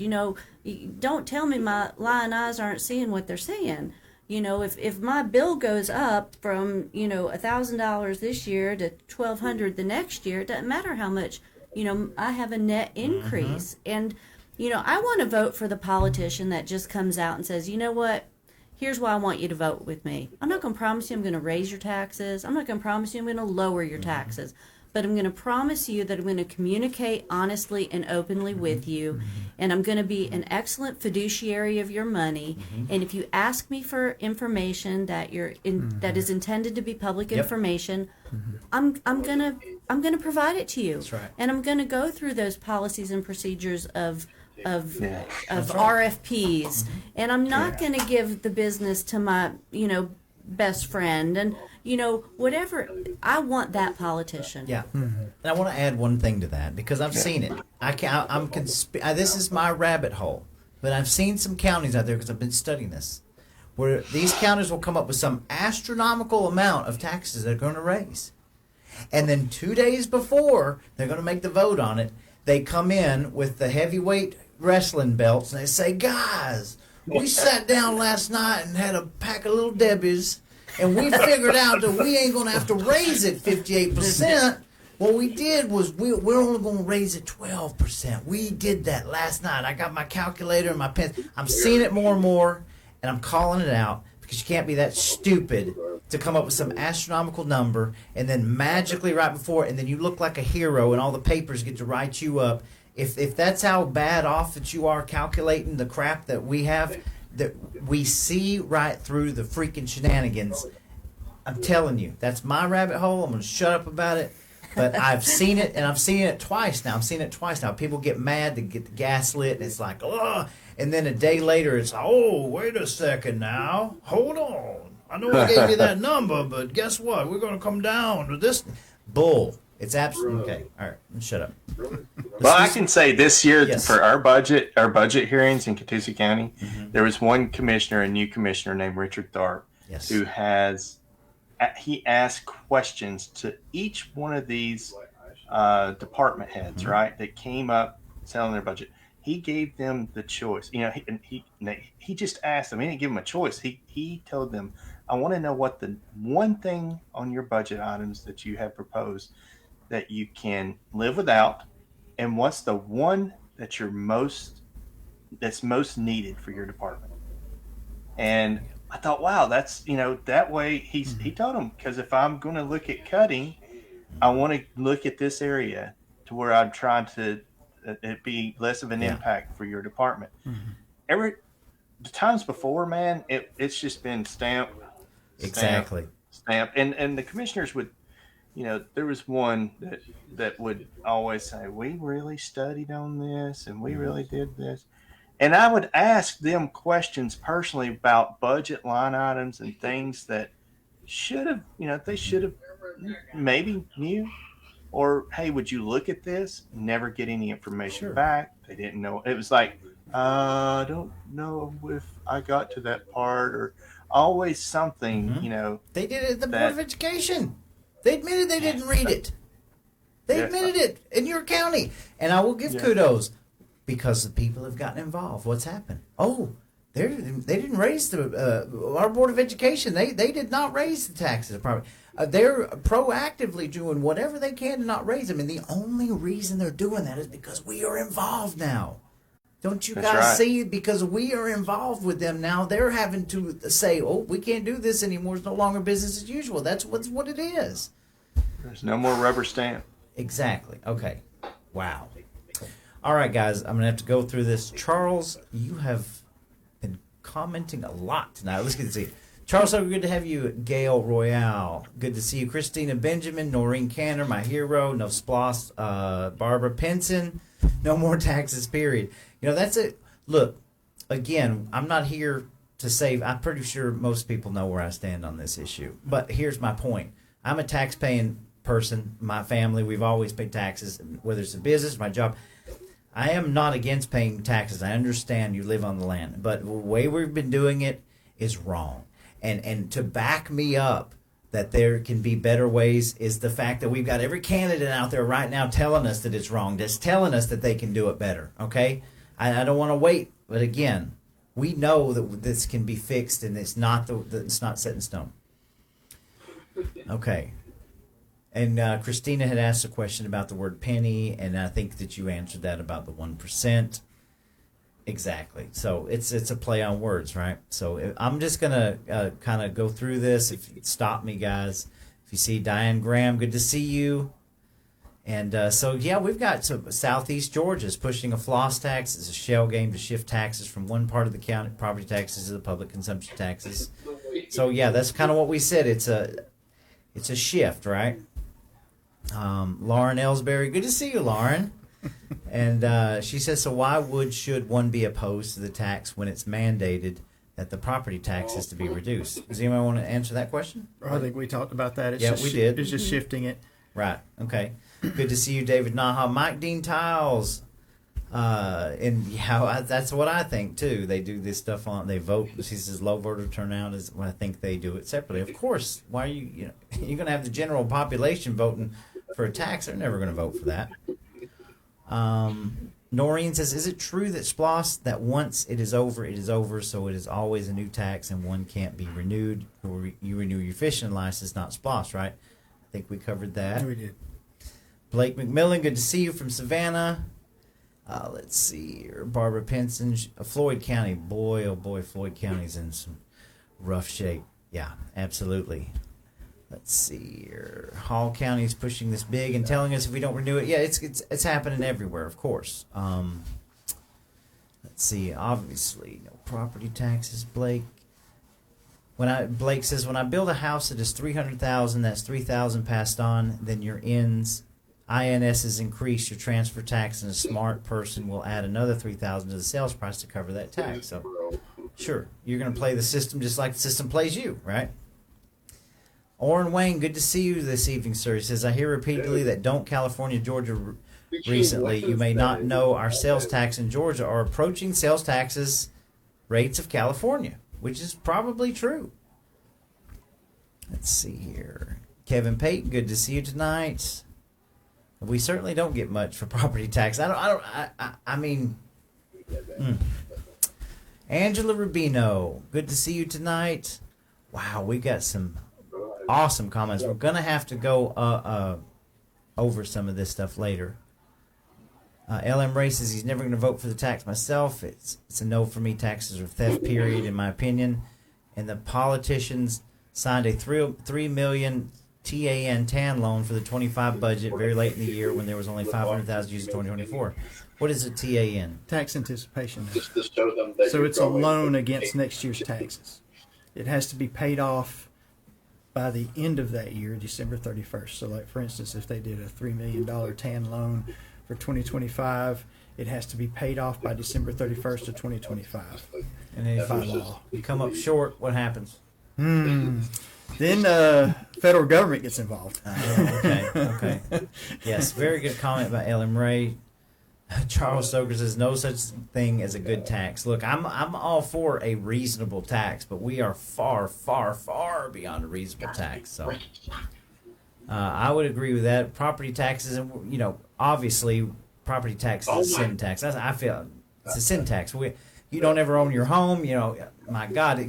Don't tell me my lying eyes aren't seeing what they're seeing. If my bill goes up from, $1,000 this year to $1,200 the next year, it doesn't matter how much, I have a net increase. And, I want to vote for the politician that just comes out and says, you know what? Here's why I want you to vote with me. I'm not going to promise you I'm going to raise your taxes. I'm not going to promise you I'm going to lower your taxes. But I'm going to promise you that I'm going to communicate honestly and openly with you, and I'm going to be an excellent fiduciary of your money. And if you ask me for information that that is intended to be public information, I'm going to provide it to you. That's right. And I'm going to go through those policies and procedures of RFPs, and I'm not going to give the business to my best friend and whatever. I want that politician. Yeah. And I want to add one thing to that because I've seen it. This is my rabbit hole, but I've seen some counties out there because I've been studying this, where these counties will come up with some astronomical amount of taxes they're going to raise, and then 2 days before they're going to make the vote on it, they come in with the heavyweight wrestling belts and they say, "Guys, we sat down last night and had a pack of Little Debbie's, and we figured out that we ain't going to have to raise it 58%. What we did was we're only going to raise it 12%. We did that last night. I got my calculator and my pen. I'm seeing it more and more, and I'm calling it out because you can't be that stupid to come up with some astronomical number and then magically right before it, and then you look like a hero and all the papers get to write you up. If that's how bad off that you are calculating the crap that we have, that we see right through the freaking shenanigans. I'm telling you, that's my rabbit hole. I'm going to shut up about it. But I've seen it, and I've seen it twice now. People get mad to get the gas lit, and it's like, oh. And then a day later, it's, oh, wait a second now. Hold on. I know I gave you that number, but guess what? We're going to come down to this. Bull. It's absolutely okay. All right, shut up. Well, I can say this year Yes. for our budget hearings in Catoosa County, there was one commissioner, a new commissioner named Richard Tharp, Yes. who he asked questions to each one of these department heads, right, that came up selling their budget. He gave them the choice. He just asked them. He didn't give them a choice. He told them, I want to know what the one thing on your budget items that you have proposed that you can live without, and what's the one that that's most needed for your department. And I thought, wow, that's, that way he told them, because if I'm going to look at cutting, I want to look at this area to where I'm trying to it be less of an impact for your department. The times before, man, it's just been stamp. And the commissioners would, there was one that would always say, we really studied on this and we really did this. And I would ask them questions personally about budget line items and things that they should have maybe knew. Or, hey, would you look at this? Never get any information back. They didn't know. It was like, I don't know if I got to that part, or always something, They did it at the Board of Education. They admitted they didn't read it. They admitted it in your county. And I will give kudos because the people have gotten involved. What's happened? Oh, they didn't raise our Board of Education. They did not raise the taxes. They're proactively doing whatever they can to not raise them. And the only reason they're doing that is because we are involved now. Don't you guys see? Because we are involved with them now, they're having to say, oh, we can't do this anymore. It's no longer business as usual. That's what it is. There's no more rubber stamp. Exactly. Okay. Wow. All right, guys. I'm going to have to go through this. Charles, you have been commenting a lot tonight. Let's get to see. Charles, so good to have you. Gail Royale, good to see you. Christina Benjamin, Noreen Canner, my hero. No ESPLOST. Barbara Pinson. No more taxes, period. That's it. Look, again, I'm not here to save. I'm pretty sure most people know where I stand on this issue. But here's my point. I'm a tax-paying person. My family, we've always paid taxes, whether it's a business, my job. I am not against paying taxes. I understand you live on the land. But the way we've been doing it is wrong. And to back me up that there can be better ways is the fact that we've got every candidate out there right now telling us that it's wrong, just telling us that they can do it better, okay? I don't want to wait, but again, we know that this can be fixed, and it's not set in stone. Okay. And Christina had asked a question about the word penny, and I think that you answered that about the 1%. Exactly. So it's a play on words, right? So I'm just gonna kind of go through this. If you stop me, guys. If you see Diane Graham, good to see you. And we've got some Southeast Georgia's pushing a floss tax. It's a shell game to shift taxes from one part of the county, property taxes, to the public consumption taxes. So that's kind of what we said. It's a shift, right? Lauren Elsberry, good to see you, Lauren. And she says, so why should one be opposed to the tax when it's mandated that the property tax is to be reduced? Does anyone want to answer that question? I think we talked about that. We did. It's just shifting it. Right. Okay. Good to see you, David Naha. Mike Dean Tiles. That's what I think, too. They do this stuff they vote. He says low voter turnout is I think they do it separately. Of course. Why are you're going to have the general population voting for a tax? They're never going to vote for that. Noreen says, is it true that ESPLOST, that once it is over, so it is always a new tax and one can't be renewed, or you renew your fishing license, not ESPLOST, right? I think we covered that. We did. Blake McMillan, good to see you from Savannah. Let's see here. Barbara Pinson, Floyd County. Boy, oh boy, Floyd County's in some rough shape. Yeah, absolutely. Let's see here. Hall County is pushing this big and telling us if we don't renew it. Yeah, it's happening everywhere, of course. Let's see. Obviously, no property taxes. Blake. Blake says, when I build a house that is $300,000, that's $3,000 passed on. Then your INS is increased. Your transfer tax, and a smart person will add another $3,000 to the sales price to cover that tax. So, sure, you're going to play the system just like the system plays you, right? Orrin Wayne, good to see you this evening, sir. He says, I hear repeatedly that don't California, Georgia recently. You may not know our sales tax in Georgia are approaching sales taxes rates of California, which is probably true. Let's see here. Kevin Payton, good to see you tonight. We certainly don't get much for property tax. I mean, Angela Rubino, good to see you tonight. Wow, we got some awesome comments. We're going to have to go over some of this stuff later. LM Ray says he's never going to vote for the tax myself. It's a no for me. Taxes are theft, period, in my opinion. And the politicians signed a $3 million TAN loan for the 25 budget very late in the year when there was only 500,000 used in 2024. What is a TAN? Tax anticipation. Just to show them that So it's a loan against next year's taxes. It has to be paid off by the end of that year, December 31st. So, like, for instance, if they did a $3 million TAN loan for 2025, it has to be paid off by December 31st of 2025. And if by law. you come up short, what happens? Then federal government gets involved. Okay. Yes, very good comment by LM Ray. Charles Stoker says no such thing as a good tax. Look, I'm all for a reasonable tax, but we are far, far, far beyond a reasonable tax. So I would agree with that. Property taxes, and obviously, property tax is a sin tax. I feel it's a sin tax. You don't ever own your home. My God,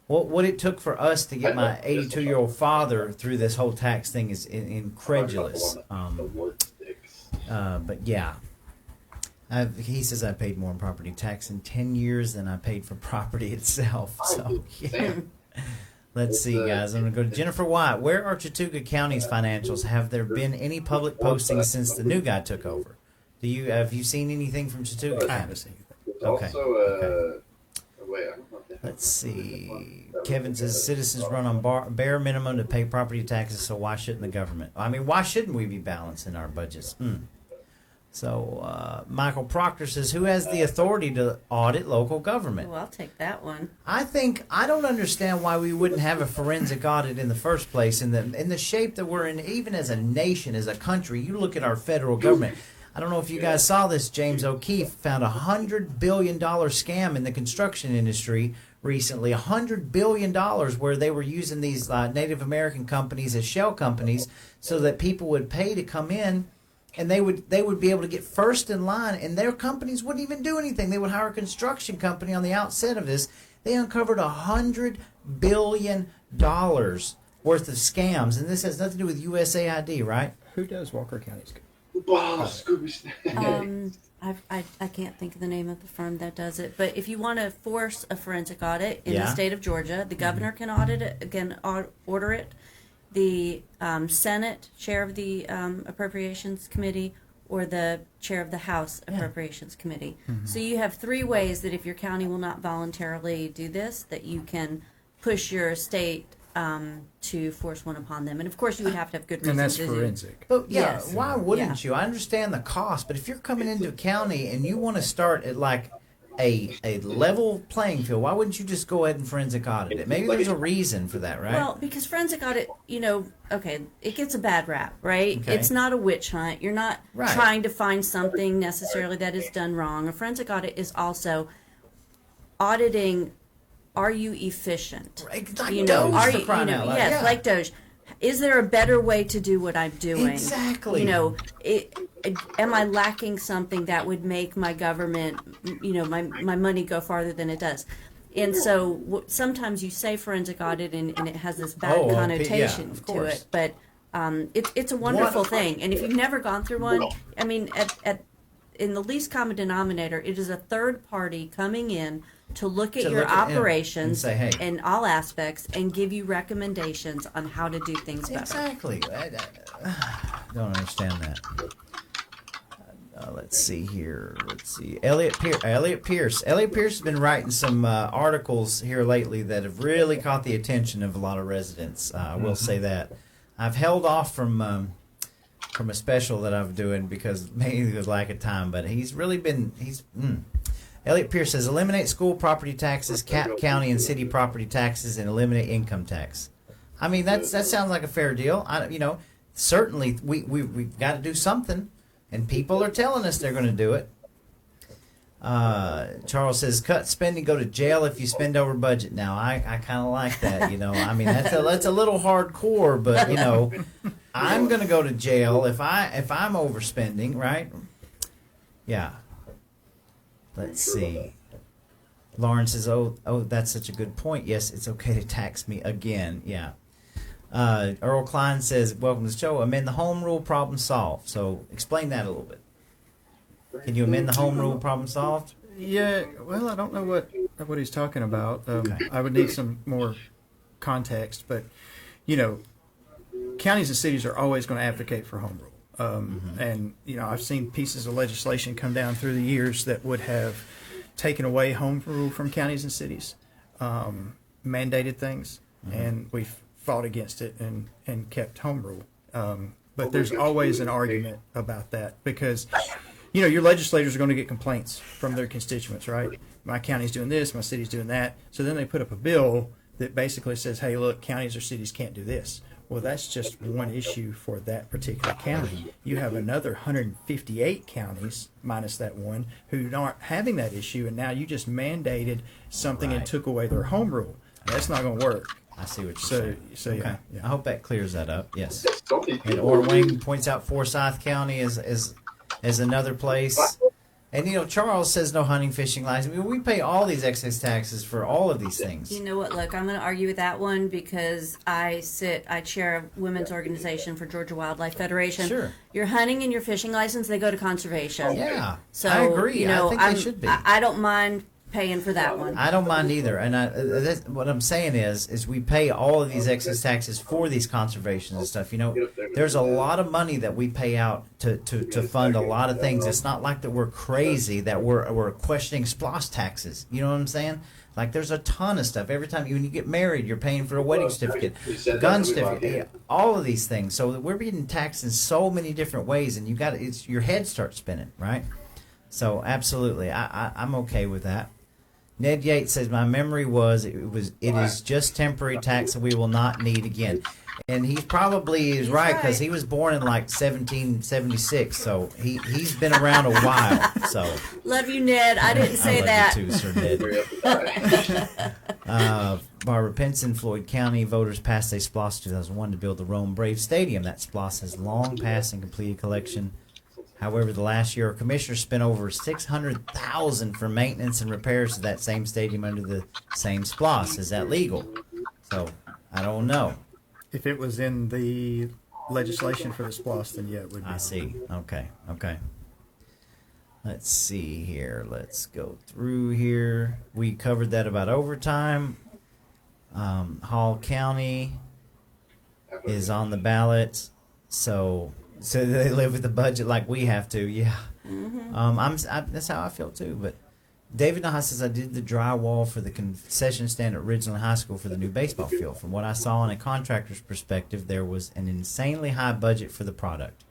what it took for us to get my 82-year-old father through this whole tax thing is incredulous. But yeah. He says I paid more in property tax in 10 years than I paid for property itself. So, yeah. Let's see, guys. I'm going to go to Jennifer White. Where are Chattooga County's financials? Have there been any public postings since the new guy took over? Have you seen anything from Chattooga County? I haven't seen anything. Okay. Let's see. Kevin says citizens run on bare minimum to pay property taxes, so why shouldn't the government? I mean, why shouldn't we be balancing our budgets? So Michael Proctor says, who has the authority to audit local government? Well, I'll take that one. I don't understand why we wouldn't have a forensic audit in the first place. In the shape that we're in, even as a nation, as a country, you look at our federal government. I don't know if you guys saw this. James O'Keefe found a $100 billion scam in the construction industry recently. $100 billion where they were using these Native American companies as shell companies so that people would pay to come in. And they would be able to get first in line, and their companies wouldn't even do anything. They would hire a construction company on the outset of this. They uncovered $100 billion worth of scams, and this has nothing to do with USAID, right? Who does Walker County's? I can't think of the name of the firm that does it, but if you want to force a forensic audit in the state of Georgia, the governor can order it. The Senate chair of the Appropriations Committee or the chair of the House Appropriations Committee. Mm-hmm. So you have three ways that if your county will not voluntarily do this, that you can push your state to force one upon them. And of course, you would have to have good reason. And that's to forensic. But yes. Why wouldn't you? I understand the cost, but if you're coming into a county and you want to start at like a level playing field, why wouldn't you just go ahead and forensic audit it? Maybe there's a reason for that, right? Well, because forensic audit, it gets a bad rap, right? Okay. It's not a witch hunt. You're not trying to find something necessarily that is done wrong. A forensic audit is also auditing, are you efficient? Like Doge, like Doge. Is there a better way to do what I'm doing? Exactly. Am I lacking something that would make my government, my money go farther than it does? And so sometimes you say forensic audit and it has this bad connotation to it. But It's a wonderful thing, and if you've never gone through one, I mean, in the least common denominator, it is a third party coming in to look at your operations and say, hey, in all aspects and give you recommendations on how to do things better. Exactly. I don't understand that. Let's see here. Elliot Pierce has been writing some articles here lately that have really caught the attention of a lot of residents. I will say that. I've held off from a special that I'm doing because mainly with lack of time, but he's really been Elliot Pierce says eliminate school property taxes, cap county and city property taxes, and eliminate income tax. I mean that sounds like a fair deal. Certainly we've got to do something, and people are telling us they're going to do it. Charles says cut spending, go to jail if you spend over budget. Now I kind of like that. I mean that's a little hardcore, but I'm going to go to jail if I'm overspending, right? Yeah. Let's see. Lauren says, oh, that's such a good point. Yes, it's okay to tax me again. Yeah. Earl Klein says, welcome to the show. Amend the home rule, problem solved. So explain that a little bit. Can you amend the home rule, problem solved? Yeah, well, I don't know what he's talking about. I would need some more context, but, counties and cities are always going to advocate for home rule. And, I've seen pieces of legislation come down through the years that would have taken away home rule from counties and cities, mandated things, and we've fought against it and kept home rule. But there's always an argument about that because, your legislators are going to get complaints from their constituents, right? My county's doing this, my city's doing that. So then they put up a bill that basically says, hey, look, counties or cities can't do this. Well, that's just one issue for that particular county. You have another 158 counties, minus that one, who aren't having that issue, and now you just mandated something and took away their home rule. That's not going to work. I see what you're saying. So okay. Yeah. I hope that clears that up. Yes. And Orwing points out Forsyth County is another place. And, Charles says no hunting, fishing license. I mean, we pay all these excess taxes for all of these things. You know what? Look, I'm going to argue with that one because I chair a women's organization for Georgia Wildlife Federation. Sure. Your hunting and your fishing license, they go to conservation. Yeah. So, I agree. I think they should be. I don't mind paying for that one. I don't mind either. And what I'm saying is we pay all of these excess taxes for these conservations and stuff. There's a lot of money that we pay out to fund a lot of things. It's not like that we're crazy that we're questioning ESPLOST taxes. You know what I'm saying? Like there's a ton of stuff. Every time when you get married, you're paying for a wedding certificate, gun certificate, all of these things. So we're being taxed in so many different ways, and your head starts spinning, right? So absolutely, I'm okay with that. Ned Yates says, my memory it is just temporary tax that we will not need again. And he probably is right because he was born in like 1776, so he's been around a while. So love you, Ned. I didn't say that. You too, Sir Ned. Barbara Pinson, Floyd County voters passed a SPLOST 2001 to build the Rome Brave Stadium. That SPLOST has long passed and completed collection. However, the last year, commissioners spent over $600,000 for maintenance and repairs to that same stadium under the same SPLOST. Is that legal? So, I don't know. If it was in the legislation for the SPLOST, then yeah, it would be. I see. Okay. Let's see here. Let's go through here. We covered that about overtime. Hall County is on the ballot, so they live with the budget like we have to. Yeah. Mm-hmm. That's how I feel too. But David Naha says, I did the drywall for the concession stand at Ridgeland High School for the new baseball field. From what I saw in a contractor's perspective, there was an insanely high budget for the product.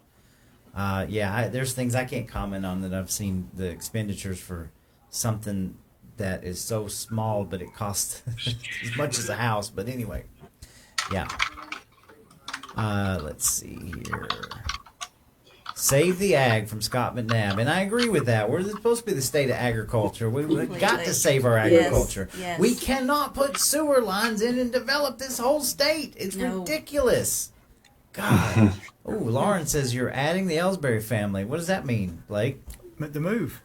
There's things I can't comment on that I've seen the expenditures for something that is so small, but it costs as much as a house. But anyway, yeah. Let's see here. Save the ag from Scott McNabb. And I agree with that. We're supposed to be the state of agriculture. We've got to save our agriculture. Yes. We cannot put sewer lines in and develop this whole state. It's ridiculous. God. Lauren says you're adding the Elsberry family. What does that mean, Blake? The move.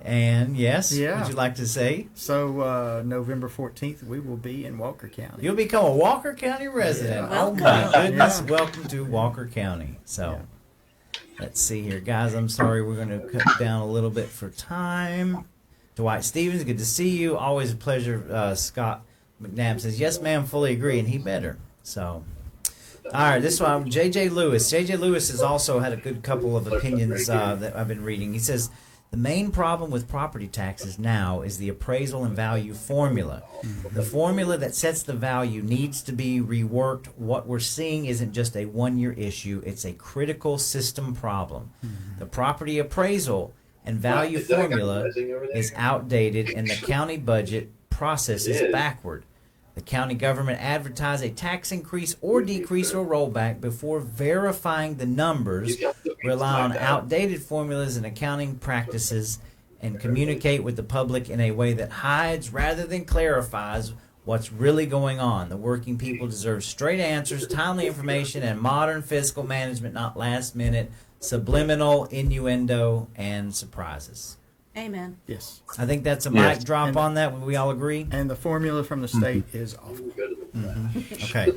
And yes, Yeah. would you like to say? So November 14th, we will be in Walker County. You'll become a Walker County resident. Yeah. Oh my goodness! Yeah. Welcome to Walker County. So, let's see here, guys. I'm sorry, we're going to cut down a little bit for time. Dwight Stevens, good to see you. Always a pleasure. Scott McNabb says, "Yes, ma'am, fully agree," and he better. So, all right, this one, J.J. Lewis. J.J. Lewis has also had a good couple of opinions that I've been reading. He says, the main problem with property taxes now is the appraisal and value formula. The formula that sets the value needs to be reworked. What we're seeing isn't just a one-year issue. It's a critical system problem. The property appraisal and value formula is outdated, and the county budget process is backward. The county government advertise a tax increase or decrease or rollback before verifying the numbers, rely on outdated formulas and accounting practices, and communicate with the public in a way that hides rather than clarifies what's really going on. The working people deserve straight answers, timely information, and modern fiscal management, not last-minute subliminal innuendo and surprises. Amen. Yes. I think that's a mic drop on that. We all agree? And the formula from the state is awful. Okay.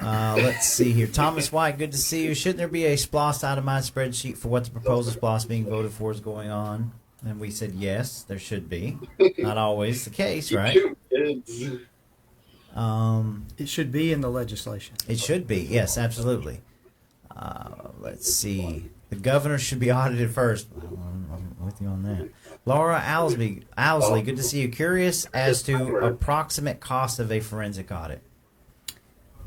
Let's see here. Thomas White, good to see you. Shouldn't there be a SPLOST itemized spreadsheet for what the proposal SPLOST being voted for is going on? And we said yes, there should be. Not always the case, right? It should be in the legislation. It should be, yes, absolutely. Let's see. The governor should be audited first. I'm with you on that. Laura Owsley, good to see you. Curious as to approximate cost of a forensic audit.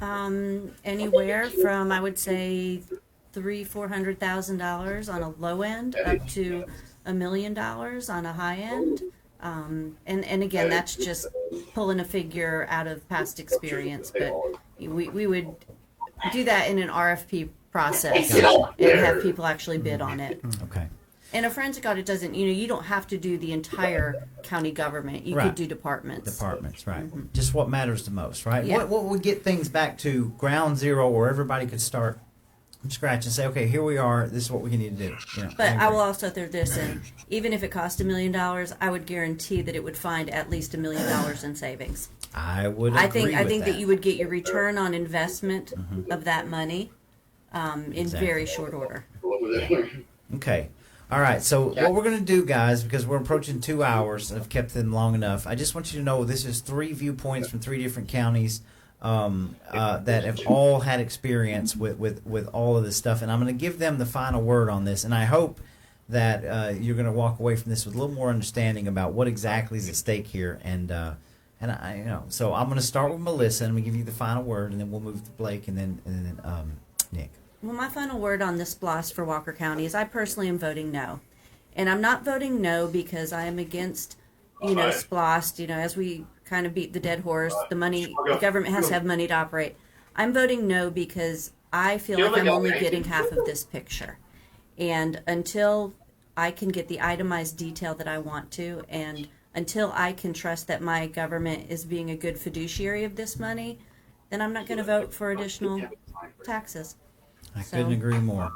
Anywhere from, I would say, $300,000-$400,000 on a low end, up to $1 million on a high end. And again, that's just pulling a figure out of past experience, but we would do that in an RFP process and have people actually bid on it. Okay. And a forensic audit doesn't, you don't have to do the entire county government. You could do departments. Departments, right. Just what matters the most, right? Yeah. What would get things back to ground zero where everybody could start from scratch and say, okay, here we are, this is what we need to do. But I will also throw this in. Even if it cost $1 million, I would guarantee that it would find at least $1 million in savings. I would I agree think with that you would get your return on investment of that money in very short order. Okay. All right. So what we're going to do, guys, because we're approaching 2 hours, I've kept them long enough. I just want you to know this is 3 viewpoints from 3 different counties that have all had experience with all of this stuff, and I'm going to give them the final word on this. And I hope that you're going to walk away from this with a little more understanding about what exactly is at stake here. And so I'm going to start with Melissa, and we give you the final word, and then we'll move to Blake, and then Nick. Well, my final word on this SPLOST for Walker County is I personally am voting no. And I'm not voting no because I am against, SPLOST, as we kind of beat the dead horse, the government has to have money to operate. I'm voting no because I feel like I'm only getting half of this picture. And until I can get the itemized detail that I want to, and until I can trust that my government is being a good fiduciary of this money, then I'm not going to vote for additional taxes. I couldn't agree more.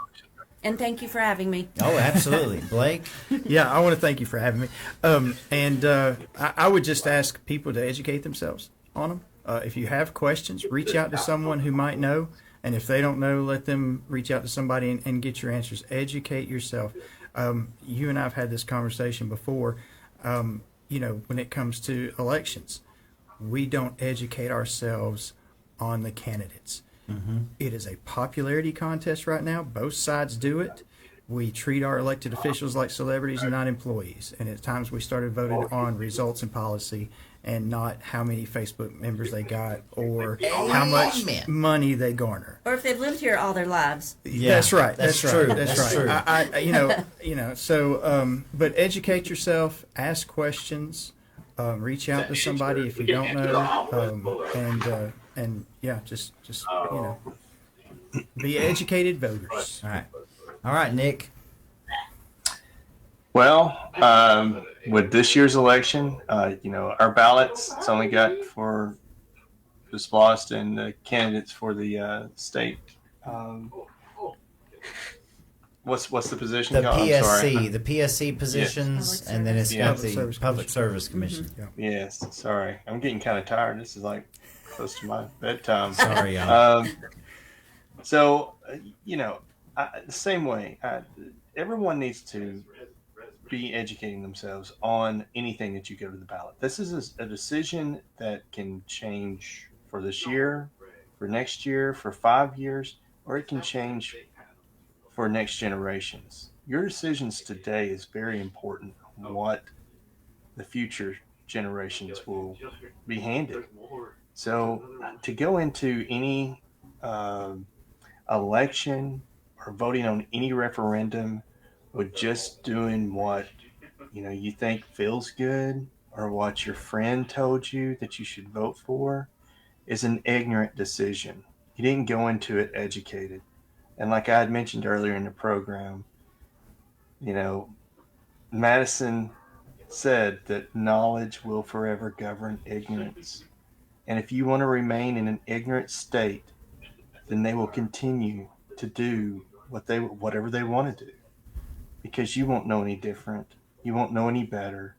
And thank you for having me. Oh, absolutely. Blake? Yeah, I want to thank you for having me. I would just ask people to educate themselves on them. If you have questions, reach out to someone who might know. And if they don't know, let them reach out to somebody and get your answers. Educate yourself. You and I have had this conversation before. When it comes to elections, we don't educate ourselves on the candidates. It is a popularity contest right now. Both sides do it. We treat our elected officials like celebrities and not employees. And at times we started voting on results and policy and not how many Facebook members they got or how much money they garner. Or if they've lived here all their lives. Yeah, that's right. That's right. true. That's right. True. But educate yourself, ask questions, reach out to somebody if you don't know, be educated voters. All right, Nick. Well, with this year's election, our ballots, it's only got for the SPLOST and the candidates for the state What's the position The called? I'm PSC, sorry. the PSC positions, Public and then it's service. got Public the Service Public Commission. Service Commission. Yes, sorry. I'm getting kind of tired. This is like close to my bedtime. Sorry, y'all. So, the same way, everyone needs to be educating themselves on anything that you go to the ballot. This is a decision that can change for this year, for next year, for 5 years, or it can change for next generations. Your decisions today is very important on what the future generations will be handed. So to go into any election or voting on any referendum with just doing what you think feels good or what your friend told you that you should vote for is an ignorant decision. You didn't go into it educated. And like I had mentioned earlier in the program, Madison said that knowledge will forever govern ignorance. And if you want to remain in an ignorant state, then they will continue to do whatever they want to do, because you won't know any different. You won't know any better.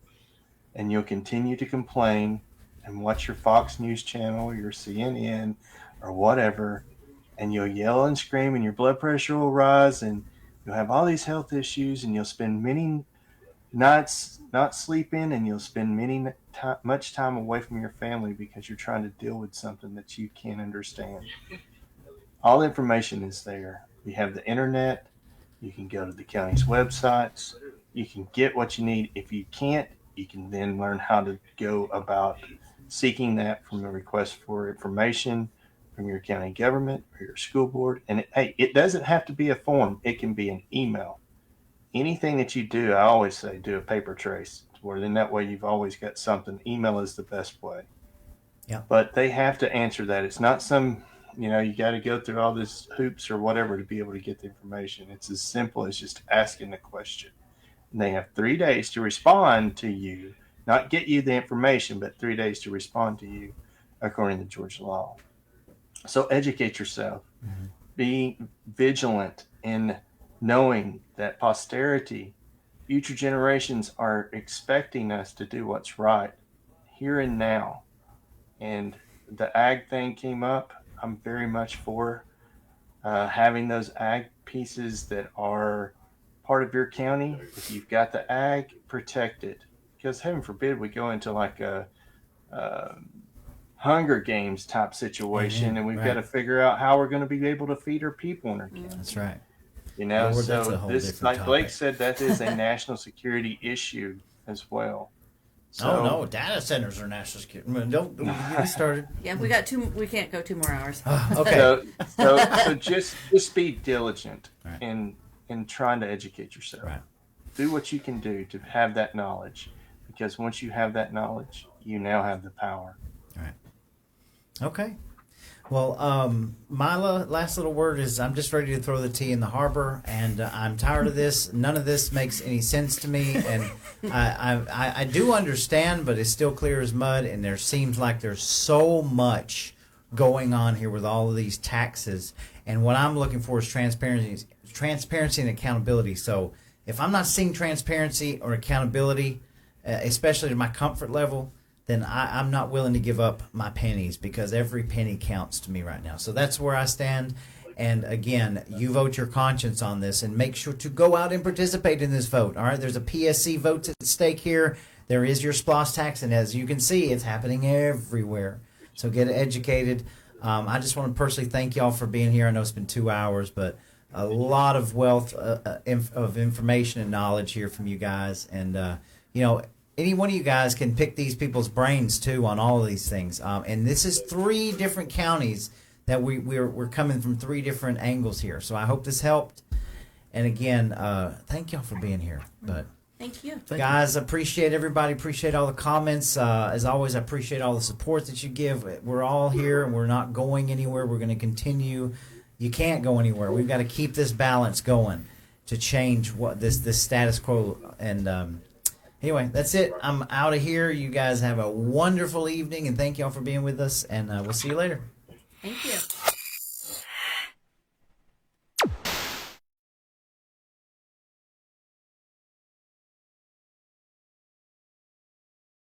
And you'll continue to complain and watch your Fox News channel, your CNN, or whatever, and you'll yell and scream, and your blood pressure will rise, and you'll have all these health issues, and you'll spend many nights not sleeping, and you'll spend much time away from your family because you're trying to deal with something that you can't understand. All the information is there. We have the internet. You can go to the county's websites. You can get what you need. If you can't, you can then learn how to go about seeking that from the request for information from your county government or your school board. And it doesn't have to be a form. It can be an email. Anything that you do, I always say, do a paper trace, where then that way you've always got something. Email is the best way. Yeah. But they have to answer that. It's not some, you got to go through all this hoops or whatever to be able to get the information. It's as simple as just asking the question. And they have 3 days to respond to you, not get you the information, but 3 days to respond to you according to Georgia law. So educate yourself. Mm-hmm. Be vigilant in knowing that posterity, future generations are expecting us to do what's right here and now. And the ag thing came up. I'm very much for having those ag pieces that are part of your county. If you've got the ag, protect it. Because heaven forbid we go into like a Hunger Games type situation, and we've got to figure out how we're going to be able to feed our people in our county. That's right. Lord, so this, like Blake said, that is a national security issue as well. So, no, data centers are national security. Don't get me started. Yeah, we got we can't go 2 more hours. Okay. So just be diligent right. in trying to educate yourself. Right. Do what you can do to have that knowledge, because once you have that knowledge, you now have the power. All right. Okay. Well, my last little word is I'm just ready to throw the tea in the harbor, and I'm tired of this. None of this makes any sense to me, and I do understand, but it's still clear as mud, and there seems like there's so much going on here with all of these taxes, and what I'm looking for is transparency and accountability. So if I'm not seeing transparency or accountability, especially to my comfort level, then I'm not willing to give up my pennies, because every penny counts to me right now. So that's where I stand. And again, you vote your conscience on this, and make sure to go out and participate in this vote. All right, there's a PSC vote at stake here. There is your ESPLOST tax, and as you can see, it's happening everywhere. So get educated. I just want to personally thank y'all for being here. I know it's been 2 hours, but a lot of wealth of information and knowledge here from you guys. And, any one of you guys can pick these people's brains too on all of these things. And this is 3 different counties that we're coming from 3 different angles here. So I hope this helped. And again, thank y'all for being here. But thank you, guys. Appreciate everybody. Appreciate all the comments. As always, I appreciate all the support that you give. We're all here, and we're not going anywhere. We're going to continue. You can't go anywhere. We've got to keep this balance going to change what this status quo. And anyway, that's it. I'm out of here. You guys have a wonderful evening, and thank y'all for being with us, and we'll see you later. Thank you.